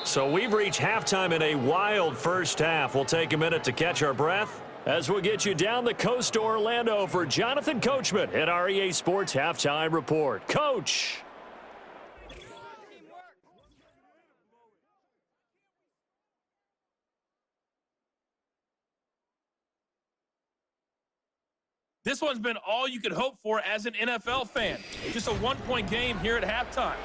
So we've reached halftime in a wild first half. We'll take a minute to catch our breath as we get you down the coast to Orlando for Jonathan Coachman at our EA Sports Halftime Report. Coach! This one's been all you could hope for as an NFL fan. Just a one-point game here at halftime.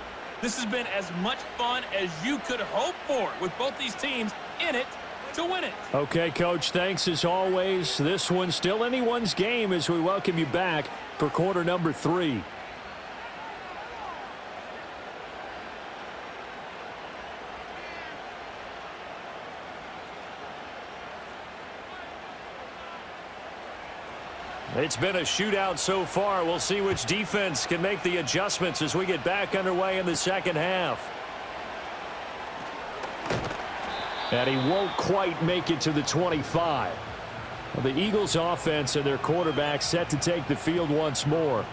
This has been as much fun as you could hope for with both these teams in it to win it. Okay, Coach, thanks as always. This one's still anyone's game as we welcome you back for quarter number 3. It's been a shootout so far. We'll see which defense can make the adjustments as we get back underway in the second half. And he won't quite make it to the 25. Well, the Eagles offense and their quarterback set to take the field once more.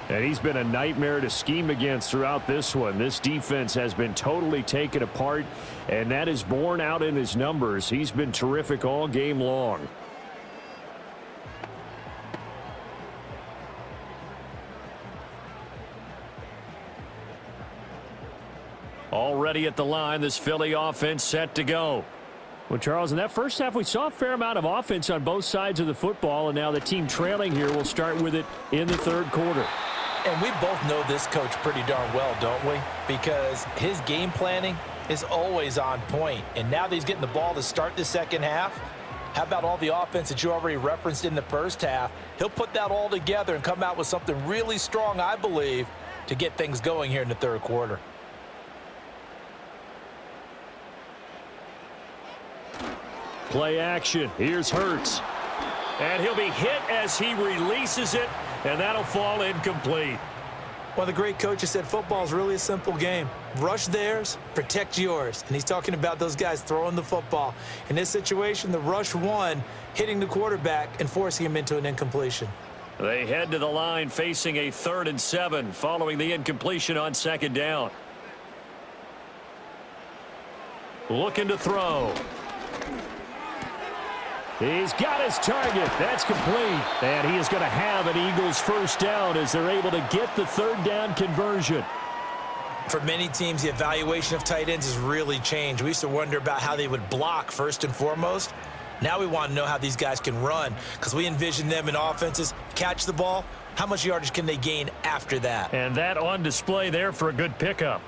And he's been a nightmare to scheme against throughout this one. This defense has been totally taken apart, and that is borne out in his numbers. He's been terrific all game long. Already at the line, this Philly offense set to go. Well, Charles, in that first half, we saw a fair amount of offense on both sides of the football, and now the team trailing here will start with it in the third quarter. And we both know this coach pretty darn well, don't we? Because his game planning is always on point. And now that he's getting the ball to start the second half, how about all the offense that you already referenced in the first half? He'll put that all together and come out with something really strong, I believe, to get things going here in the third quarter. Play action. Here's Hurts. And he'll be hit as he releases it, and that'll fall incomplete. One of the great coaches said football is really a simple game. Rush theirs, protect yours. And he's talking about those guys throwing the football. In this situation, the rush won, hitting the quarterback and forcing him into an incompletion. They head to the line facing a 3rd and 7 following the incompletion on 2nd down. Looking to throw. He's got his target. That's complete. And he is going to have an Eagles first down as they're able to get the 3rd down conversion. For many teams, the evaluation of tight ends has really changed. We used to wonder about how they would block first and foremost. Now we want to know how these guys can run because we envision them in offenses, catch the ball. How much yardage can they gain after that? And that on display there for a good pickup.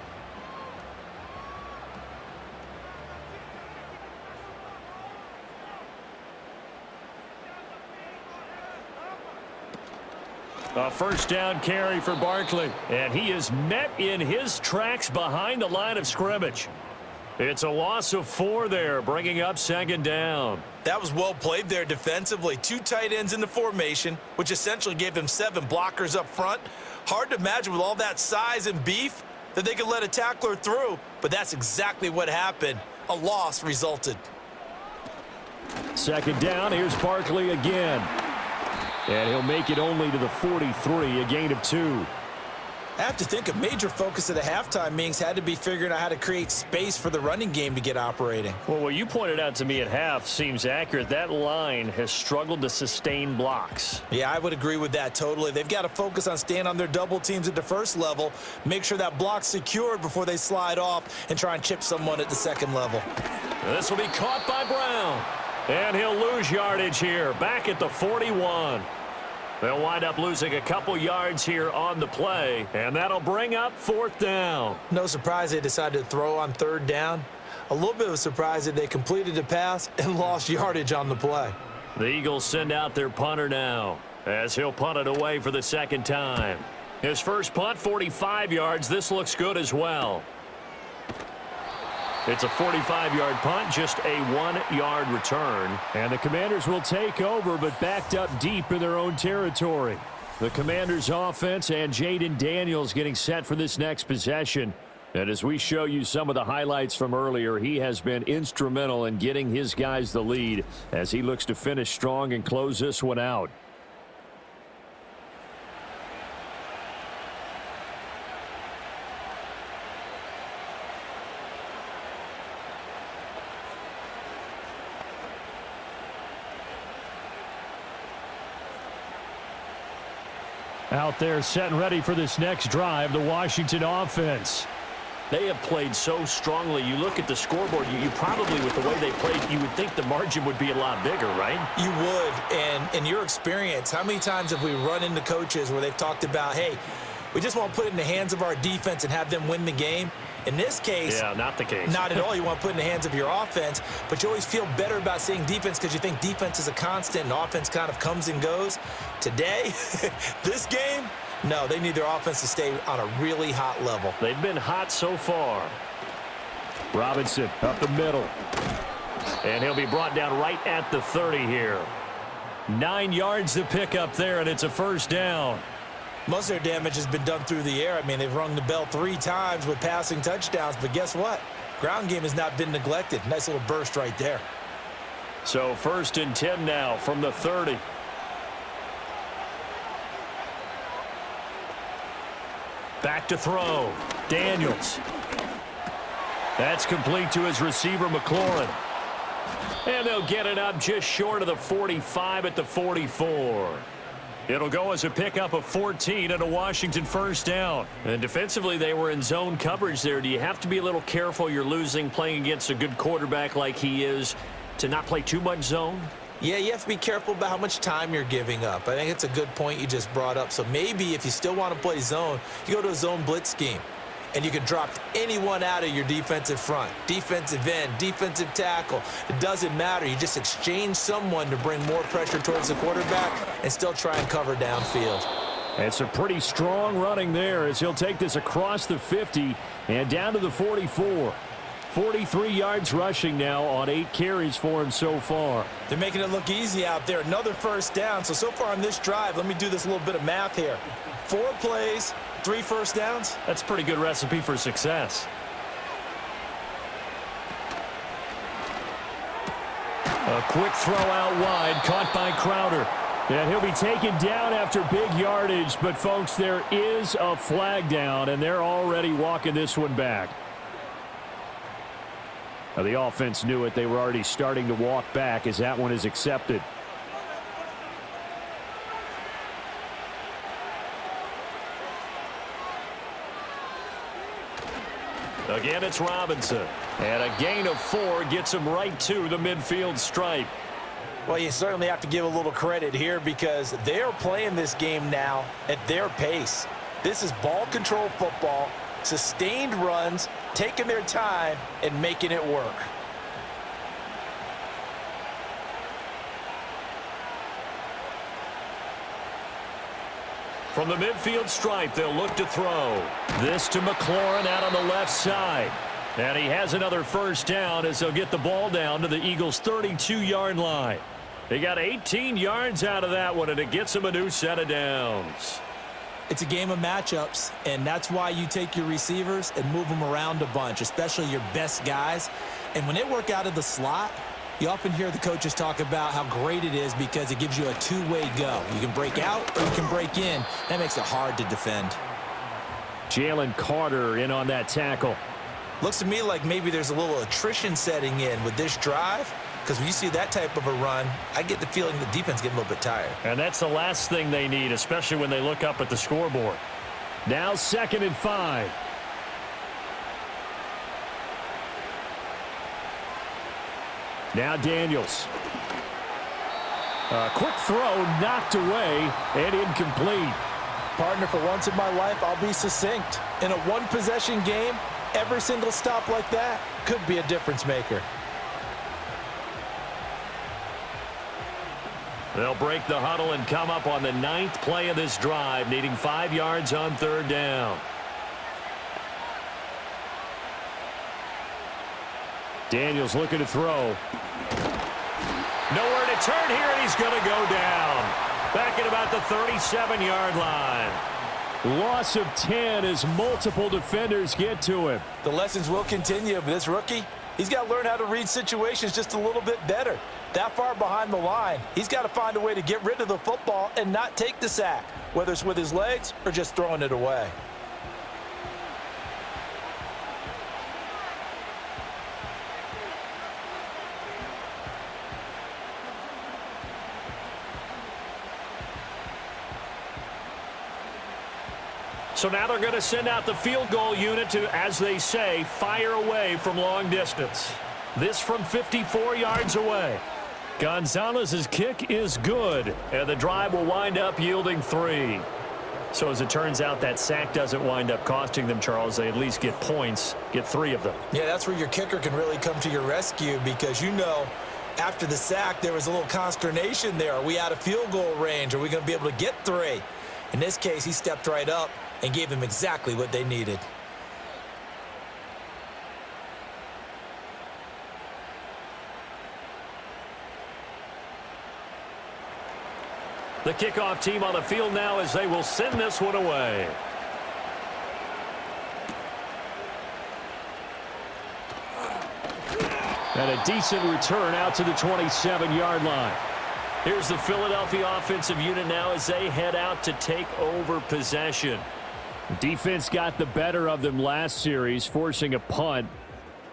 A first down carry for Barkley. And he is met in his tracks behind the line of scrimmage. It's a loss of 4 there, bringing up 2nd down. That was well played there defensively. 2 tight ends in the formation, which essentially gave them 7 blockers up front. Hard to imagine with all that size and beef that they could let a tackler through, but that's exactly what happened. A loss resulted. 2nd down, here's Barkley again. And he'll make it only to the 43, a gain of 2. I have to think a major focus of the halftime meetings had to be figuring out how to create space for the running game to get operating. Well, what you pointed out to me at half seems accurate. That line has struggled to sustain blocks. Yeah, I would agree with that totally. They've got to focus on staying on their double teams at the first level, make sure that block's secured before they slide off and try and chip someone at the 2nd level. This will be caught by Brown. And he'll lose yardage here, back at the 41. They'll wind up losing a couple yards here on the play, and that'll bring up 4th down. No surprise they decided to throw on 3rd down. A little bit of a surprise that they completed the pass and lost yardage on the play. The Eagles send out their punter now, as he'll punt it away for the 2nd time. His first punt, 45 yards. This looks good as well. It's a 45-yard punt, just a 1-yard return. And the Commanders will take over, but backed up deep in their own territory. The Commanders' offense and Jaden Daniels getting set for this next possession. And as we show you some of the highlights from earlier, he has been instrumental in getting his guys the lead as he looks to finish strong and close this one out. Out there set and ready for this next drive, the Washington offense. They have played so strongly. You look at the scoreboard, you probably, with the way they played, you would think the margin would be a lot bigger, right? You would. And in your experience, how many times have we run into coaches where they've talked about, hey, we just want to put it in the hands of our defense and have them win the game? In this case, yeah, not the case. Not at all. You want to put it in the hands of your offense, but you always feel better about seeing defense because you think defense is a constant and offense kind of comes and goes. Today, this game, no, they need their offense to stay on a really hot level. They've been hot so far. Robinson up the middle. And he'll be brought down right at the 30 here. 9 yards to pick up there, and it's a first down. Most of their damage has been done through the air. I mean, they've rung the bell 3 times with passing touchdowns, but guess what? Ground game has not been neglected. Nice little burst right there. So 1st and 10 now from the 30. Back to throw. Daniels. That's complete to his receiver, McLaurin. And they'll get it up just short of the 45 at the 44. It'll go as a pickup of 14 and a Washington first down. And defensively, they were in zone coverage there. Do you have to be a little careful? You're losing playing against a good quarterback like he is to not play too much zone? Yeah, you have to be careful about how much time you're giving up. I think it's a good point you just brought up. So maybe if you still want to play zone, you go to a zone blitz scheme. And you can drop anyone out of your defensive front. Defensive end, defensive tackle. It doesn't matter. You just exchange someone to bring more pressure towards the quarterback and still try and cover downfield. It's a pretty strong running there as he'll take this across the 50 and down to the 44. 43 yards rushing now on 8 carries for him so far. They're making it look easy out there. Another first down. So far on this drive, let me do this little bit of math here. 4 plays, 3 first downs. That's a pretty good recipe for success. A quick throw out wide, caught by Crowder. And he'll be taken down after big yardage, but folks, there is a flag down, and they're already walking this one back. Now, the offense knew it. They were already starting to walk back as that one is accepted. Again, it's Robinson. And a gain of 4 gets him right to the midfield stripe. Well, you certainly have to give a little credit here because they're playing this game now at their pace. This is ball control football, sustained runs, taking their time and making it work. From the midfield stripe, they'll look to throw. This to McLaurin out on the left side. And he has another first down as they'll get the ball down to the Eagles' 32-yard line. They got 18 yards out of that one, and it gets them a new set of downs. It's a game of matchups, and that's why you take your receivers and move them around a bunch, especially your best guys. And when they work out of the slot, you often hear the coaches talk about how great it is because it gives you a two-way go. You can break out or you can break in. That makes it hard to defend. Jalen Carter in on that tackle. Looks to me like maybe there's a little attrition setting in with this drive. Because when you see that type of a run, I get the feeling the defense getting a little bit tired. And that's the last thing they need, especially when they look up at the scoreboard. Now 2nd and 5. Now Daniels. A quick throw knocked away and incomplete. Partner, for once in my life, I'll be succinct. In a one-possession game, every single stop like that could be a difference maker. They'll break the huddle and come up on the 9th play of this drive, needing 5 yards on 3rd down. Daniels looking to throw. Nowhere to turn here, and he's going to go down. Back at about the 37-yard line. Loss of 10 as multiple defenders get to him. The lessons will continue, but this rookie, he's got to learn how to read situations just a little bit better. That far behind the line, he's got to find a way to get rid of the football and not take the sack, whether it's with his legs or just throwing it away. So now they're going to send out the field goal unit to, as they say, fire away from long distance. This from 54 yards away. Gonzalez's kick is good, and the drive will wind up yielding 3. So as it turns out, that sack doesn't wind up costing them, Charles. They at least get points, get 3 of them. Yeah, that's where your kicker can really come to your rescue because, you know, after the sack, there was a little consternation there. Are we out of field goal range? Are we going to be able to get 3? In this case, he stepped right up and gave them exactly what they needed. The kickoff team on the field now as they will send this one away. And a decent return out to the 27-yard line. Here's the Philadelphia offensive unit now as they head out to take over possession. Defense got the better of them last series, forcing a punt.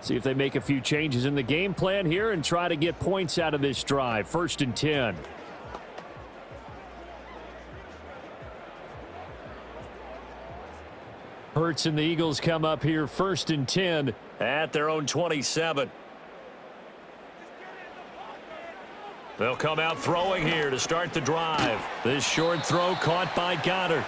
See if they make a few changes in the game plan here and try to get points out of this drive. 1st and 10. Hurts and the Eagles come up here 1st and 10 at their own 27. They'll come out throwing here to start the drive. This short throw caught by Goddard.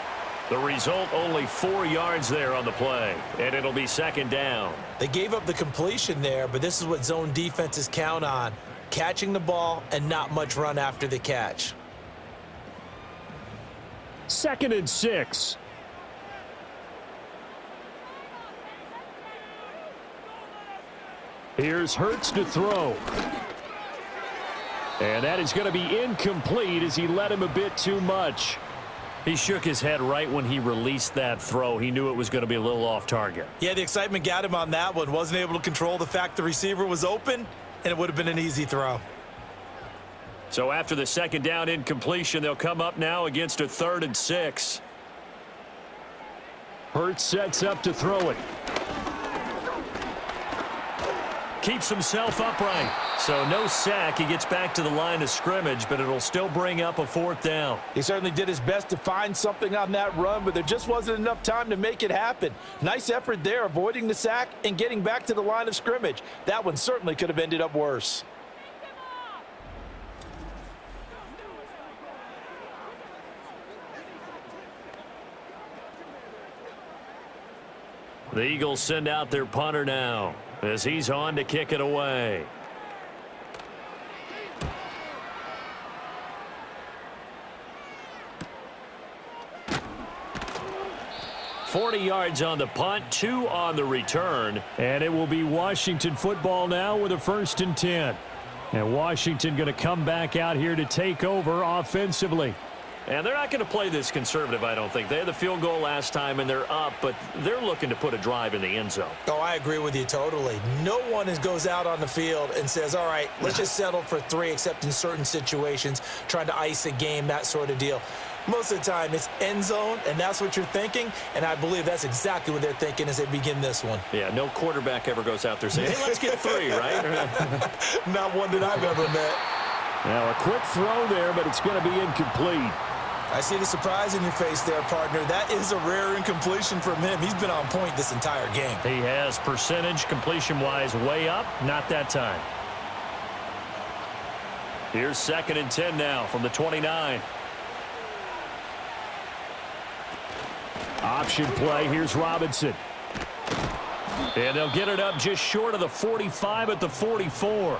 The result, only 4 yards there on the play, and it'll be 2nd down. They gave up the completion there, but this is what zone defenses count on, catching the ball and not much run after the catch. 2nd and 6. Here's Hurts to throw. And that is going to be incomplete as he led him a bit too much. He shook his head right when he released that throw. He knew it was going to be a little off target. Yeah, the excitement got him on that one. Wasn't able to control the fact the receiver was open, and it would have been an easy throw. So after the second down incompletion, they'll come up now against a 3rd and 6. Hurts sets up to throw it. Keeps himself upright. So no sack. He gets back to the line of scrimmage, but it'll still bring up a 4th down. He certainly did his best to find something on that run, but there just wasn't enough time to make it happen. Nice effort there, avoiding the sack and getting back to the line of scrimmage. That one certainly could have ended up worse. The Eagles send out their punter now as he's on to kick it away. $40 yards on the punt, 2 on the return. And it will be Washington football now with a 1st and 10. And Washington going to come back out here to take over offensively. And they're not going to play this conservative, I don't think. They had the field goal last time, and they're up, but they're looking to put a drive in the end zone. Oh, I agree with you totally. No one goes out on the field and says, all right, let's just settle for 3, except in certain situations, trying to ice a game, that sort of deal. Most of the time, it's end zone, and that's what you're thinking, and I believe that's exactly what they're thinking as they begin this one. Yeah, no quarterback ever goes out there saying, hey, let's get 3, right? Not one that I've ever met. Now, a quick throw there, but it's going to be incomplete. I see the surprise in your face there, partner. That is a rare incompletion from him. He's been on point this entire game. He has percentage completion-wise way up. Not that time. Here's 2nd and 10 now from the 29. Option play. Here's Robinson. And they'll get it up just short of the 45 at the 44.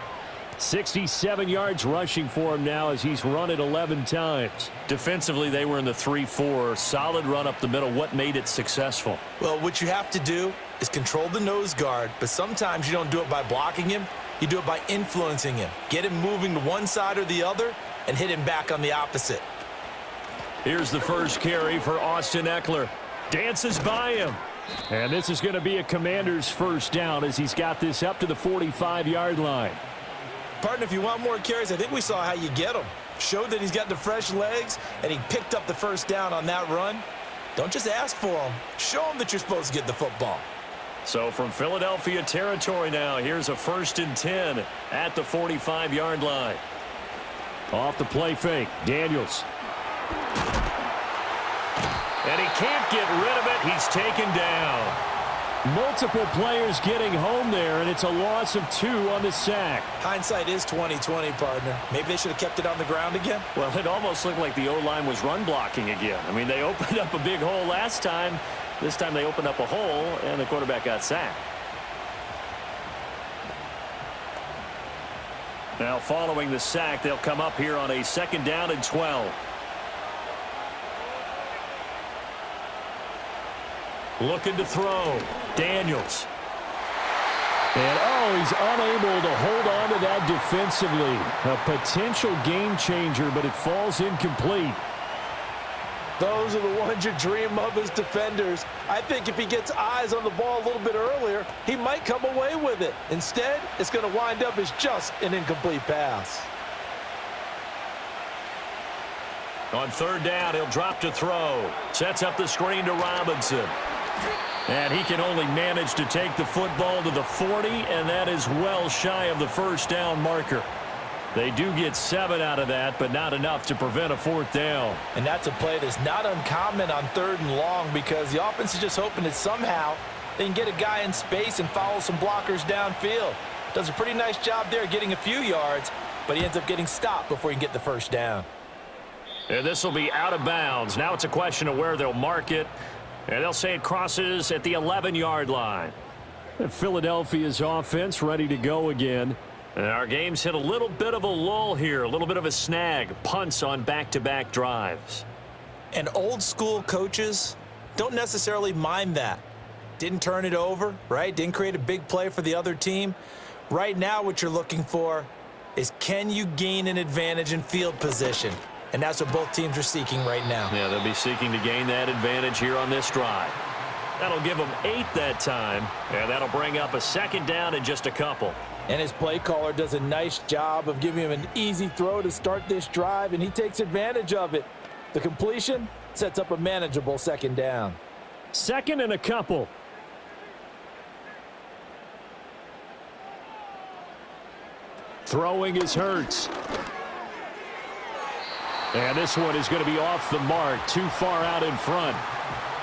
67 yards rushing for him now as he's run it 11 times. Defensively, they were in the 3-4. Solid run up the middle. What made it successful? Well, what you have to do is control the nose guard, but sometimes you don't do it by blocking him. You do it by influencing him. Get him moving to one side or the other and hit him back on the opposite. Here's the first carry for Austin Eckler. Dances by him. And this is going to be a Commander's 1st down as he's got this up to the 45-yard line. Partner, if you want more carries, I think we saw how you get him. Showed that he's got the fresh legs, and he picked up the 1st down on that run. Don't just ask for him. Show him that you're supposed to get the football. So from Philadelphia territory now, here's a 1st and 10 at the 45-yard line. Off the play fake, Daniels. And he can't get rid of it. He's taken down. Multiple players getting home there, and it's a loss of 2 on the sack. Hindsight is 20/20, partner. Maybe they should have kept it on the ground again. Well, it almost looked like the O-line was run blocking again. I mean, they opened up a big hole last time. This time they opened up a hole, and the quarterback got sacked. Now, following the sack, they'll come up here on a 2nd down and 12. Looking to throw. Daniels. And, he's unable to hold on to that defensively. A potential game changer, but it falls incomplete. Those are the ones you dream of as defenders. I think if he gets eyes on the ball a little bit earlier, he might come away with it. Instead, it's going to wind up as just an incomplete pass. On 3rd down, he'll drop to throw. Sets up the screen to Robinson. And he can only manage to take the football to the 40, and that is well shy of the 1st down marker. They do get 7 out of that, but not enough to prevent a 4th down. And that's a play that's not uncommon on 3rd and long because the offense is just hoping that somehow they can get a guy in space and follow some blockers downfield. Does a pretty nice job there getting a few yards, but he ends up getting stopped before he can get the 1st down. And this will be out of bounds. Now it's a question of where they'll mark it. And they'll say it crosses at the 11-yard line. Philadelphia's offense ready to go again. And our game's hit a little bit of a lull here, a little bit of a snag. Punts on back-to-back drives. And old school coaches don't necessarily mind that. Didn't turn it over, right? Didn't create a big play for the other team. Right now what you're looking for is can you gain an advantage in field position? and that's what both teams are seeking right now. Yeah, they'll be seeking to gain that advantage here on this drive. That'll give them 8 that time, and that'll bring up a second down in just a couple. And his play caller does a nice job of giving him an easy throw to start this drive, and he takes advantage of it. The completion sets up a manageable second down. Second and a couple. Throwing is Hurts. And this one is going to be off the mark, too far out in front.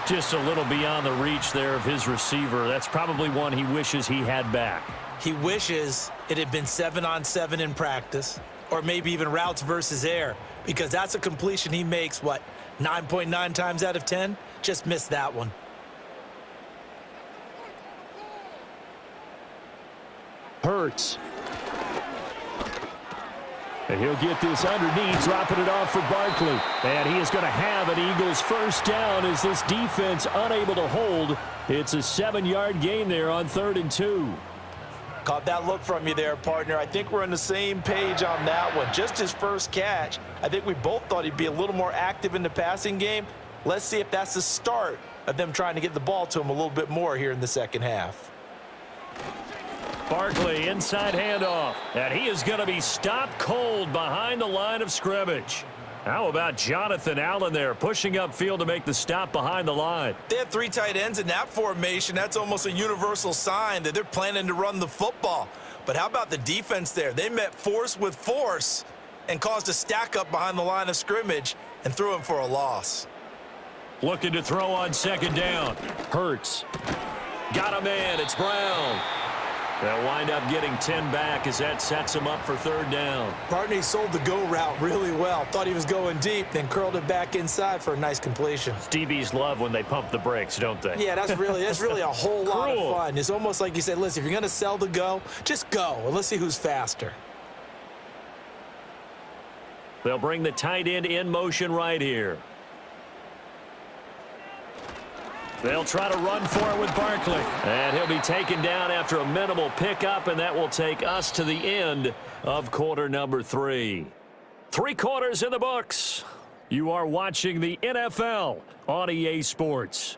Just a little beyond the reach there of his receiver. That's probably one he wishes he had back. He wishes it had been 7-on-7 in practice, or maybe even routes versus air, because that's a completion he makes, 9.9 times out of 10? Just missed that one. Hurts. And he'll get this underneath, dropping it off for Barkley. And he is going to have an Eagles first down as this defense unable to hold. It's a 7-yard gain there on 3rd and 2. Caught that look from you there, partner. I think we're on the same page on that one. Just his first catch. I think we both thought he'd be a little more active in the passing game. Let's see if that's the start of them trying to get the ball to him a little bit more here in the second half. Barkley, inside handoff. And he is going to be stopped cold behind the line of scrimmage. How about Jonathan Allen there, pushing upfield to make the stop behind the line? They have 3 tight ends in that formation. That's almost a universal sign that they're planning to run the football. But how about the defense there? They met force with force and caused a stack up behind the line of scrimmage and threw him for a loss. Looking to throw on second down. Hurts. Got a man. It's Brown. They'll wind up getting 10 back as that sets him up for 3rd down. Partner, he sold the go route really well. Thought he was going deep, then curled it back inside for a nice completion. DBs love when they pump the brakes, don't they? Yeah, that's really a whole lot of fun. It's almost like you said, listen, if you're going to sell the go, just go, and let's see who's faster. They'll bring the tight end in motion right here. They'll try to run for it with Barkley. And he'll be taken down after a minimal pickup, and that will take us to the end of quarter number 3. 3 quarters in the books. You are watching the NFL on EA Sports.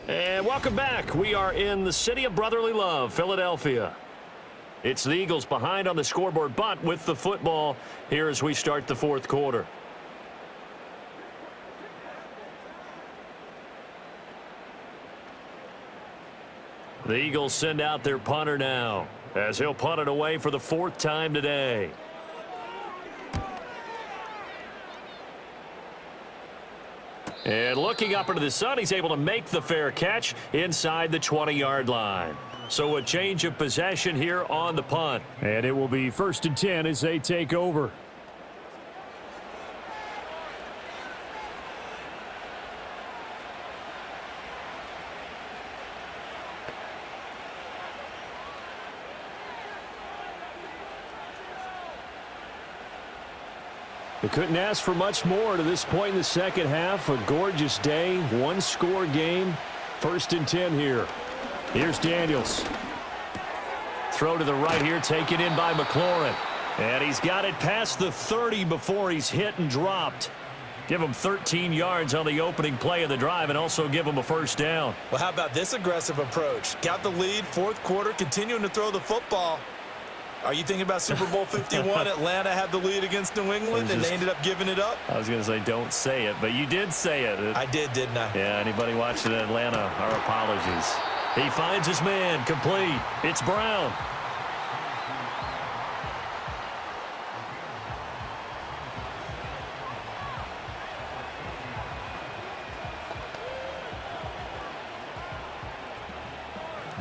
And welcome back. We are in the city of brotherly love, Philadelphia. It's the Eagles behind on the scoreboard, but with the football here as we start the 4th quarter. The Eagles send out their punter now as he'll punt it away for the 4th time today. And looking up into the sun, he's able to make the fair catch inside the 20-yard line. So a change of possession here on the punt. And it will be 1st and 10 as they take over. They couldn't ask for much more to this point in the second half. A gorgeous day, 1-score game. 1st and 10 here. Here's Daniels. Throw to the right here, taken in by McLaurin. And he's got it past the 30 before he's hit and dropped. Give him 13 yards on the opening play of the drive and also give him a first down. Well, how about this aggressive approach? Got the lead, 4th quarter, continuing to throw the football. Are you thinking about Super Bowl 51? Atlanta had the lead against New England, and they ended up giving it up? I was going to say don't say it, but you did say it. I did, didn't I? Yeah, anybody watching Atlanta, our apologies. He finds his man, complete. It's Brown.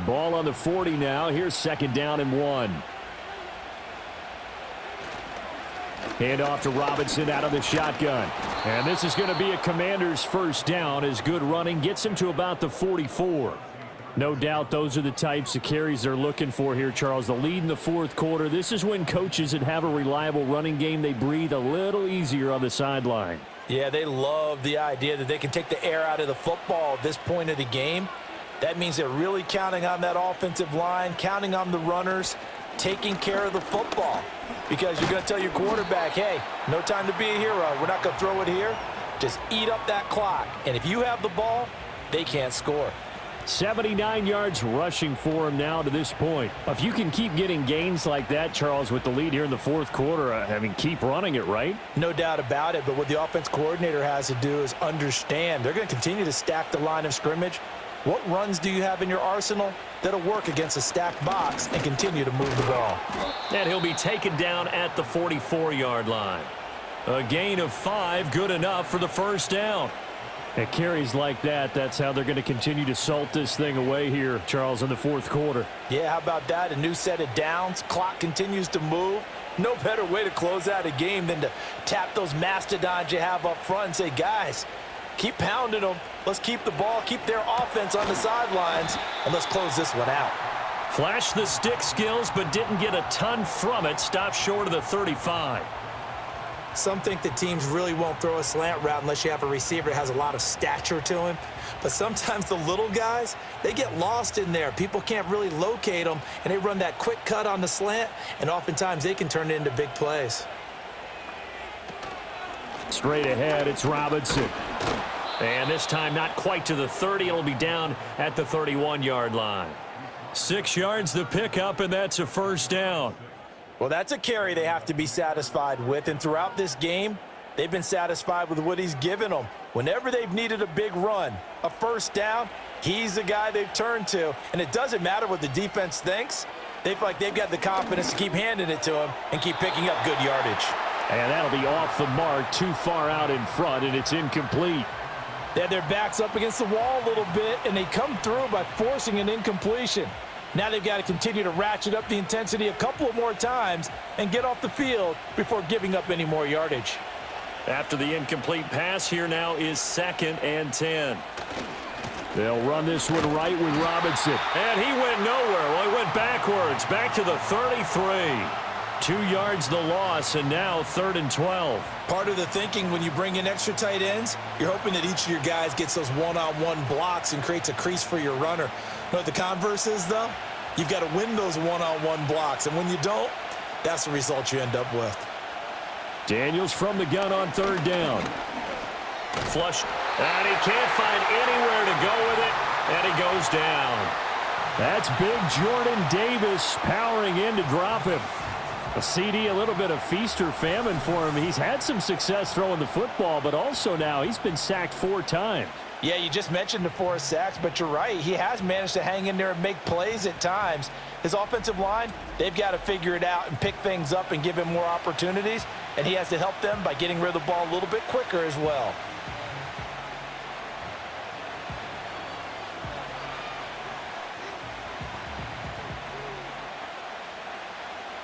Ball on the 40 now. Here's 2nd down and 1. Hand off to Robinson out of the shotgun. And this is going to be a Commander's first down as good running gets him to about the 44. No doubt those are the types of carries they're looking for here, Charles. The lead in the 4th quarter. This is when coaches that have a reliable running game, they breathe a little easier on the sideline. Yeah, they love the idea that they can take the air out of the football at this point of the game. That means they're really counting on that offensive line, counting on the runners, taking care of the football. Because you're going to tell your quarterback, hey, no time to be a hero. We're not going to throw it here. Just eat up that clock. And if you have the ball, they can't score. 79 yards rushing for him now to this point. If you can keep getting gains like that, Charles, with the lead here in the fourth quarter, I mean, keep running it, right? No doubt about it, but what the offense coordinator has to do is understand. They're going to continue to stack the line of scrimmage. What runs do you have in your arsenal that'll work against a stacked box and continue to move the ball? And he'll be taken down at the 44-yard line. A gain of 5, good enough for the first down. At carries like that, that's how they're going to continue to salt this thing away here, Charles, in the fourth quarter. Yeah, how about that? A new set of downs. Clock continues to move. No better way to close out a game than to tap those mastodons you have up front and say, guys, keep pounding them. Let's keep the ball, keep their offense on the sidelines, and let's close this one out. Flashed the stick skills, but didn't get a ton from it. Stopped short of the 35. Some think that teams really won't throw a slant route unless you have a receiver that has a lot of stature to him. But sometimes the little guys, they get lost in there. People can't really locate them, and they run that quick cut on the slant, and oftentimes they can turn it into big plays. Straight ahead, it's Robinson. And this time not quite to the 30. It'll be down at the 31-yard line. 6 yards the pickup, and that's a first down. Well, that's a carry they have to be satisfied with, and throughout this game, they've been satisfied with what he's given them. Whenever they've needed a big run, a first down, he's the guy they've turned to, and it doesn't matter what the defense thinks. They feel like they've got the confidence to keep handing it to him and keep picking up good yardage. And that'll be off the mark, too far out in front, and it's incomplete. They had their backs up against the wall a little bit, and they come through by forcing an incompletion. Now they've got to continue to ratchet up the intensity a couple of more times and get off the field before giving up any more yardage. After the incomplete pass, here now is 2nd and 10. They'll run this one right with Robinson. And he went nowhere. Well, he went backwards, back to the 33. 2 yards the loss, and now 3rd and 12. Part of the thinking when you bring in extra tight ends, you're hoping that each of your guys gets those one-on-one blocks and creates a crease for your runner. You know what the converse is, though? You've got to win those one-on-one blocks, and when you don't, that's the result you end up with. Daniels from the gun on 3rd down. Flush, and he can't find anywhere to go with it, and he goes down. That's big Jordan Davis powering in to drop him. A CD, a little bit of feast or famine for him. He's had some success throwing the football, but also now he's been sacked 4 times. Yeah, you just mentioned the 4 sacks, but you're right. He has managed to hang in there and make plays at times. His offensive line, they've got to figure it out and pick things up and give him more opportunities, and he has to help them by getting rid of the ball a little bit quicker as well.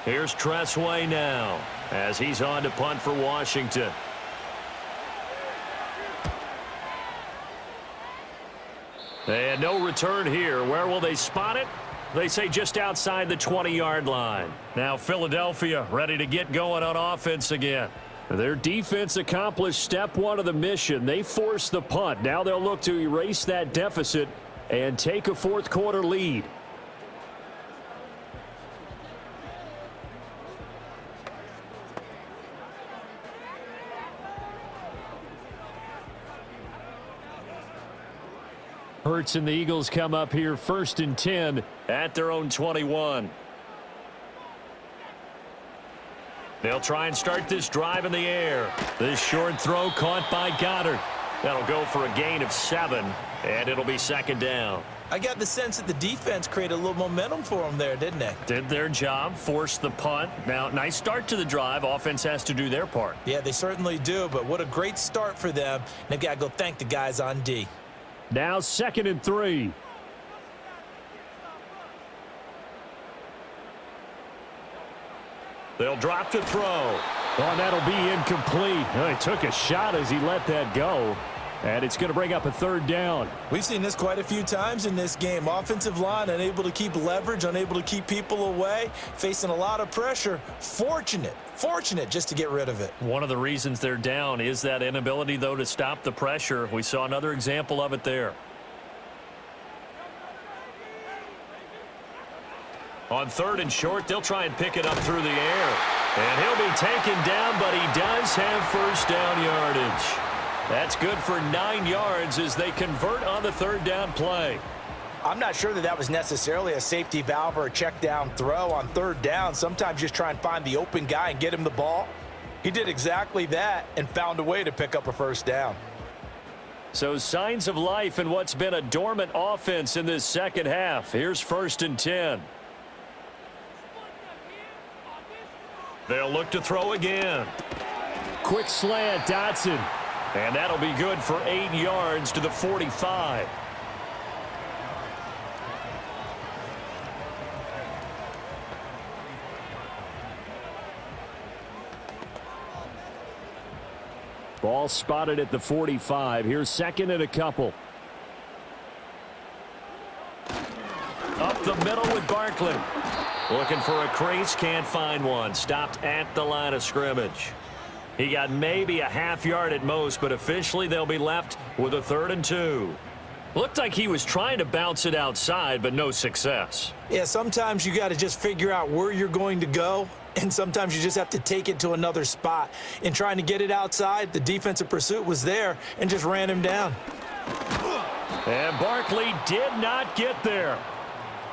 Here's Tressway now as he's on to punt for Washington. And no return here. Where will they spot it? They say just outside the 20-yard line. Now Philadelphia ready to get going on offense again. Their defense accomplished step 1 of the mission. They forced the punt. Now they'll look to erase that deficit and take a fourth quarter lead. Hurts and the Eagles come up here 1st and 10 at their own 21. They'll try and start this drive in the air. This short throw caught by Goddard. That'll go for a gain of 7, and it'll be 2nd down. I got the sense that the defense created a little momentum for them there, didn't they? Did their job, forced the punt. Now, nice start to the drive. Offense has to do their part. Yeah, they certainly do, but what a great start for them. They've got to go thank the guys on D. Now 2nd and 3. They'll drop to throw. Oh, that'll be incomplete. Oh, he took a shot as he let that go. And it's going to bring up a 3rd down. We've seen this quite a few times in this game. Offensive line unable to keep leverage, unable to keep people away, facing a lot of pressure. Fortunate just to get rid of it. One of the reasons they're down is that inability, though, to stop the pressure. We saw another example of it there. On 3rd and short, they'll try and pick it up through the air. And he'll be taken down, but he does have first down yardage. That's good for 9 yards as they convert on the 3rd down play. I'm not sure that was necessarily a safety valve or a check down throw on 3rd down. Sometimes just try and find the open guy and get him the ball. He did exactly that and found a way to pick up a first down. So signs of life in what's been a dormant offense in this second half. Here's 1st and 10. They'll look to throw again. Quick slant, Dotson. And that'll be good for 8 yards to the 45. Ball spotted at the 45. Here's 2nd and a couple. Up the middle with Barkley. Looking for a crease, can't find one. Stopped at the line of scrimmage. He got maybe a half yard at most, but officially they'll be left with a 3rd and 2. Looked like he was trying to bounce it outside, but no success. Yeah, sometimes you got to just figure out where you're going to go, and sometimes you just have to take it to another spot. In trying to get it outside, the defensive pursuit was there and just ran him down. And Barkley did not get there.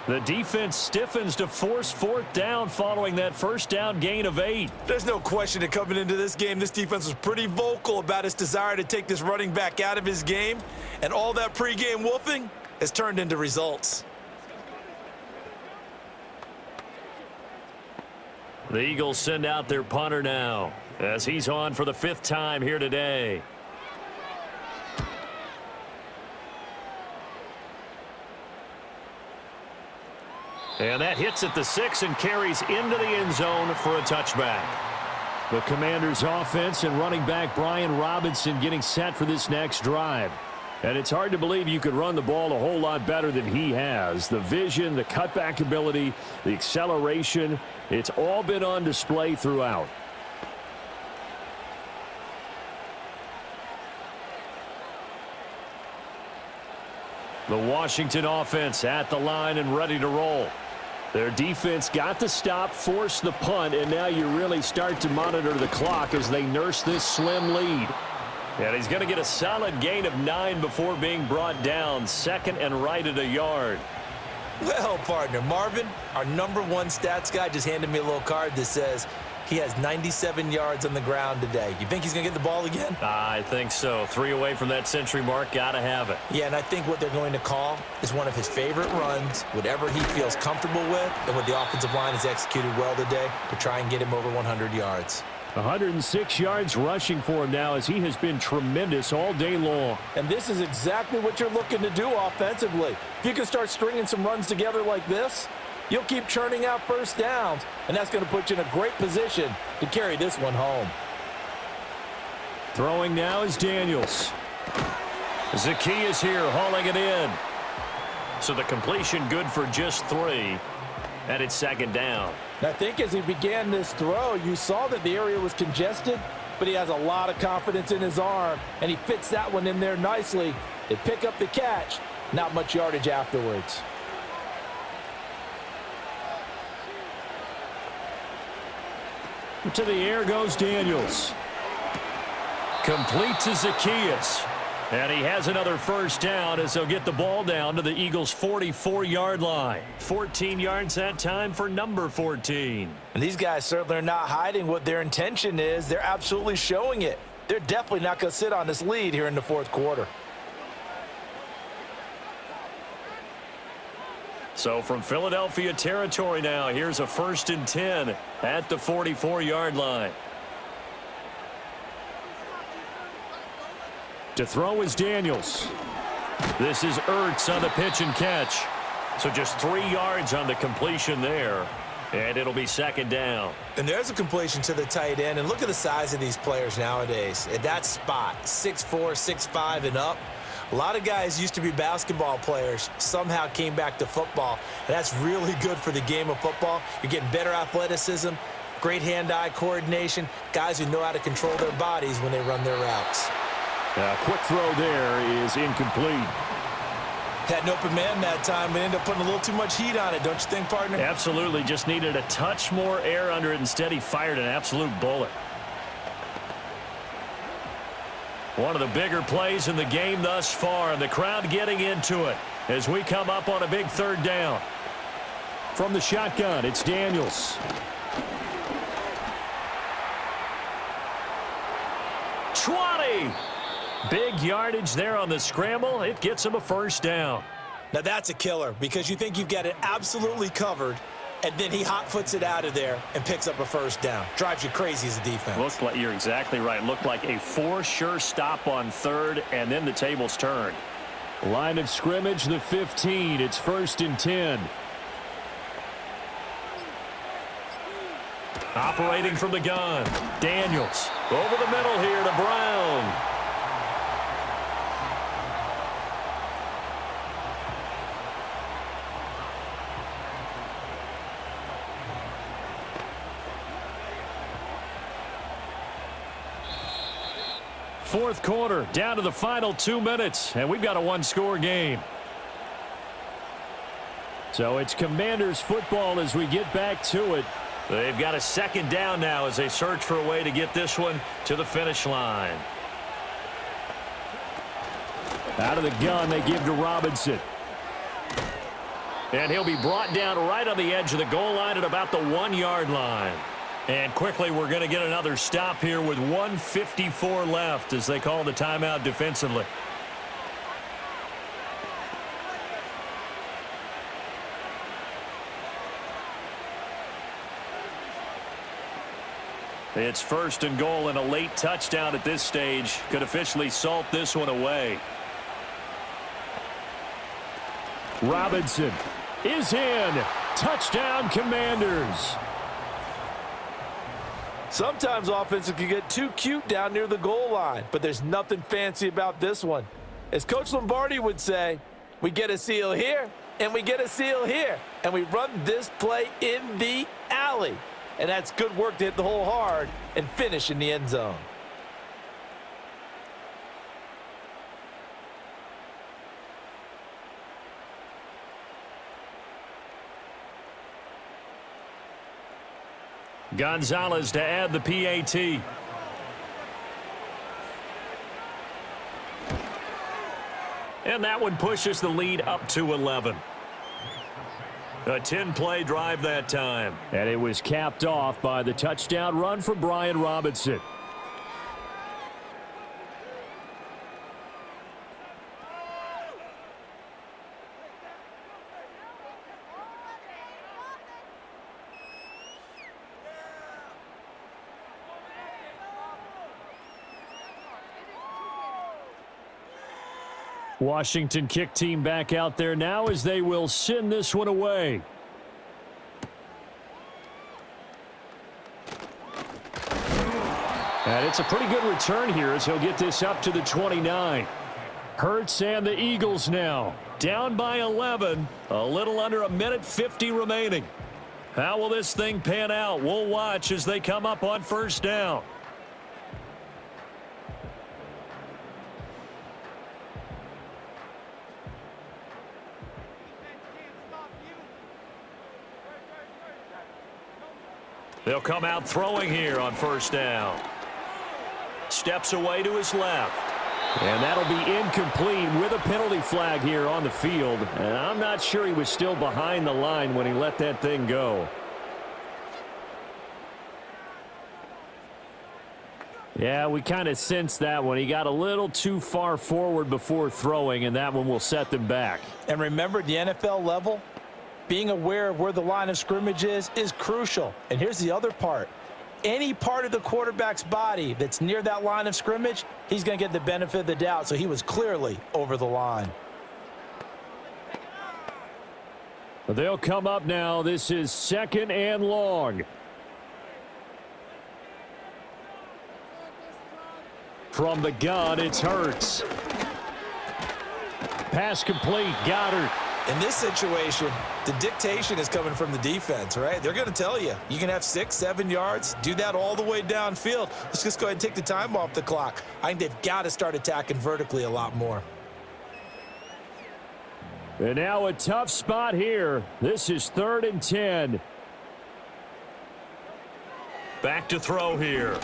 The defense stiffens to force 4th down following that first down gain of 8. There's no question that coming into this game, this defense was pretty vocal about its desire to take this running back out of his game, and all that pregame wolfing has turned into results. The Eagles send out their punter now as he's on for the 5th time here today. And that hits at the 6 and carries into the end zone for a touchback. The Commanders' offense and running back Brian Robinson getting set for this next drive. And it's hard to believe you could run the ball a whole lot better than he has. The vision, the cutback ability, the acceleration, it's all been on display throughout. The Washington offense at the line and ready to roll. Their defense got the stop, forced the punt, and now you really start to monitor the clock as they nurse this slim lead. And he's going to get a solid gain of 9 before being brought down. 2nd and right at a yard. Well, partner, Marvin, our #1 stats guy, just handed me a little card that says he has 97 yards on the ground today. You think he's going to get the ball again? I think so. 3 away from that century mark. Got to have it. Yeah, and I think what they're going to call is one of his favorite runs, whatever he feels comfortable with, and what the offensive line has executed well today to try and get him over 100 yards. 106 yards rushing for him now as he has been tremendous all day long. And this is exactly what you're looking to do offensively. If you can start stringing some runs together like this, you'll keep churning out first downs, and that's going to put you in a great position to carry this one home. Throwing now is Daniels. Zacchaeus here hauling it in. So the completion good for just 3. And it's 2nd down. And I think as he began this throw, you saw that the area was congested, but he has a lot of confidence in his arm, and he fits that one in there nicely. They pick up the catch, not much yardage afterwards. To the air goes Daniels. Complete to Zacchaeus. And he has another first down as they'll get the ball down to the Eagles' 44-yard line. 14 yards that time for number 14. And these guys certainly are not hiding what their intention is. They're absolutely showing it. They're definitely not going to sit on this lead here in the 4th quarter. So from Philadelphia territory now, here's a 1st and 10 at the 44-yard line. To throw is Daniels. This is Ertz on the pitch and catch. So just 3 yards on the completion there. And it'll be 2nd down. And there's a completion to the tight end. And look at the size of these players nowadays. At that spot, 6'4", 6'5", and up. A lot of guys used to be basketball players, somehow came back to football. And that's really good for the game of football. You're getting better athleticism, great hand-eye coordination, guys who know how to control their bodies when they run their routes. A quick throw there is incomplete. Had an open man that time, but ended up putting a little too much heat on it, don't you think, partner? Absolutely. Just needed a touch more air under it. Instead, he fired an absolute bullet. One of the bigger plays in the game thus far, and the crowd getting into it as we come up on a big third down. From the shotgun, it's Daniels. 20. Big yardage there on the scramble. It gets him a first down. Now that's a killer because you think you've got it absolutely covered, and then he hot foots it out of there and picks up a first down. Drives you crazy as a defense. Looked like, you're exactly right. Looked like a for sure stop on third, and then the tables turned. Line of scrimmage, the 15. It's 1st and 10. Operating from the gun, Daniels. Over the middle here to Brown. Fourth quarter, down to the final 2 minutes, and we've got a one-score game. So it's Commanders football as we get back to it. They've got a second down now as they search for a way to get this one to the finish line. Out of the gun, they give to Robinson. And he'll be brought down right on the edge of the goal line at about the 1-yard line. And quickly, we're going to get another stop here with 1:54 left as they call the timeout defensively. It's 1st and goal, and a late touchdown at this stage could officially salt this one away. Robinson is in. Touchdown, Commanders. Sometimes offenses can get too cute down near the goal line, but there's nothing fancy about this one. As Coach Lombardi would say, we get a seal here, and we get a seal here, and we run this play in the alley. And that's good work to hit the hole hard and finish in the end zone. Gonzalez to add the PAT. And that one pushes the lead up to 11. A 10-play drive that time. And it was capped off by the touchdown run from Brian Robinson. Washington kick team back out there now as they will send this one away. And it's a pretty good return here as he'll get this up to the 29. Hurts and the Eagles now down by 11. A little under 1:50 remaining. How will this thing pan out? We'll watch as they come up on 1st down. They'll come out throwing here on 1st down. Steps away to his left. And that'll be incomplete with a penalty flag here on the field. And I'm not sure he was still behind the line when he let that thing go. Yeah, we kind of sensed that one. He got a little too far forward before throwing, and that one will set them back. And remember, the NFL level, being aware of where the line of scrimmage is crucial. And here's the other part. Any part of the quarterback's body that's near that line of scrimmage, he's going to get the benefit of the doubt. So he was clearly over the line. They'll come up now. This is 2nd and long. From the gun, it's Hurts. Pass complete. Goddard. In this situation, the dictation is coming from the defense, right? They're going to tell you, you can have 6, 7 yards, do that all the way downfield. Let's just go ahead and take the time off the clock. I think they've got to start attacking vertically a lot more. And now a tough spot here. This is 3rd and 10. Back to throw here.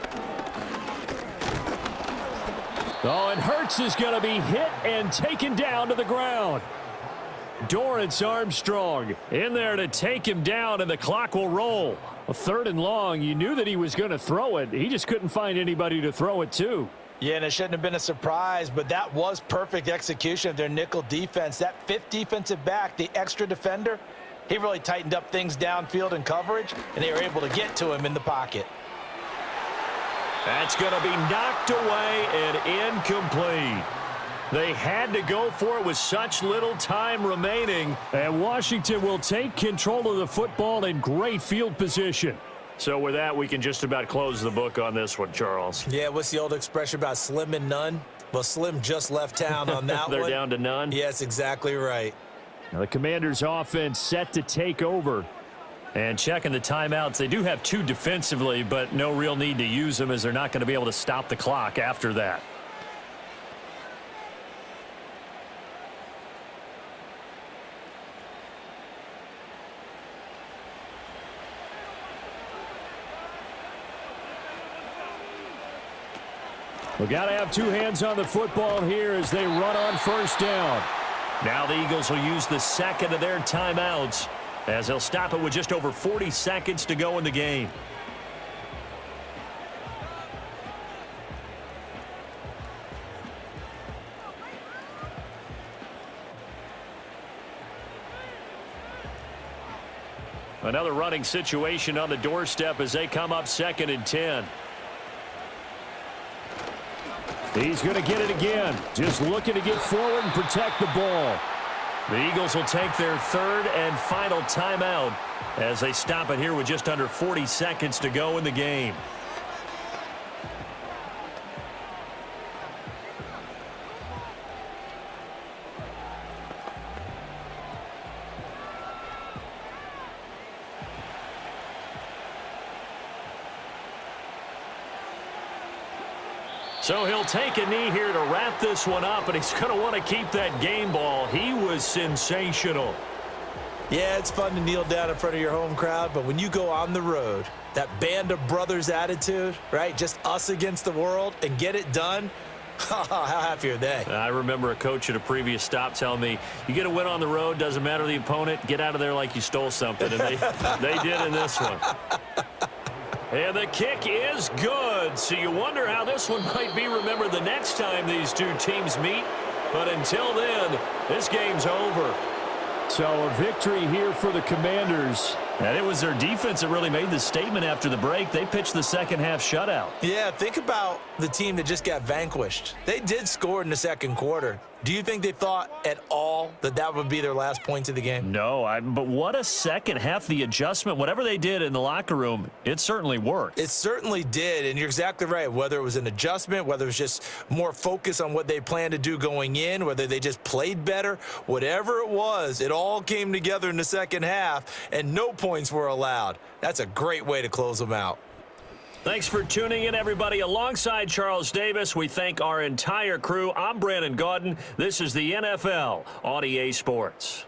Oh, and Hurts is going to be hit and taken down to the ground. Dorrance Armstrong in there to take him down, and the clock will roll. A 3rd and long. You knew that he was going to throw it. He just couldn't find anybody to throw it to. Yeah, and it shouldn't have been a surprise, but that was perfect execution of their nickel defense. That 5th defensive back, the extra defender, he really tightened up things downfield in coverage, and they were able to get to him in the pocket. That's going to be knocked away and incomplete. They had to go for it with such little time remaining, and Washington will take control of the football in great field position. So with that, we can just about close the book on this one, Charles. Yeah, what's the old expression about slim and none? Well, Slim just left town on that They're one. down to none? Yes, exactly right. Now the Commanders' offense set to take over. And checking the timeouts, they do have 2 defensively, but no real need to use them as they're not going to be able to stop the clock after that. We got to have 2 hands on the football here as they run on 1st down. Now the Eagles will use the 2nd of their timeouts as they'll stop it with just over 40 seconds to go in the game. Another running situation on the doorstep as they come up 2nd and 10. He's going to get it again. Just looking to get forward and protect the ball. The Eagles will take their 3rd and final timeout as they stop it here with just under 40 seconds to go in the game. So he'll take a knee here to wrap this one up, and he's going to want to keep that game ball. He was sensational. Yeah, it's fun to kneel down in front of your home crowd, but when you go on the road, that band of brothers attitude, right, just us against the world, and get it done, how happy are they? I remember a coach at a previous stop telling me, you get a win on the road, doesn't matter the opponent, get out of there like you stole something, and they did in this one. And the kick is good. So you wonder how this one might be remembered the next time these 2 teams meet. But until then, this game's over. So a victory here for the Commanders. And it was their defense that really made the statement after the break. They pitched the 2nd half shutout. Yeah, think about the team that just got vanquished. They did score in the 2nd quarter. Do you think they thought at all that that would be their last points of the game? No, but what a 2nd half. The adjustment, whatever they did in the locker room, it certainly worked. It certainly did, and you're exactly right. Whether it was an adjustment, whether it was just more focus on what they planned to do going in, whether they just played better, whatever it was, it all came together in the 2nd half, and no points were allowed. That's a great way to close them out. Thanks for tuning in, everybody. Alongside Charles Davis, we thank our entire crew. I'm Brandon Gaudin. This is the NFL on EA Sports.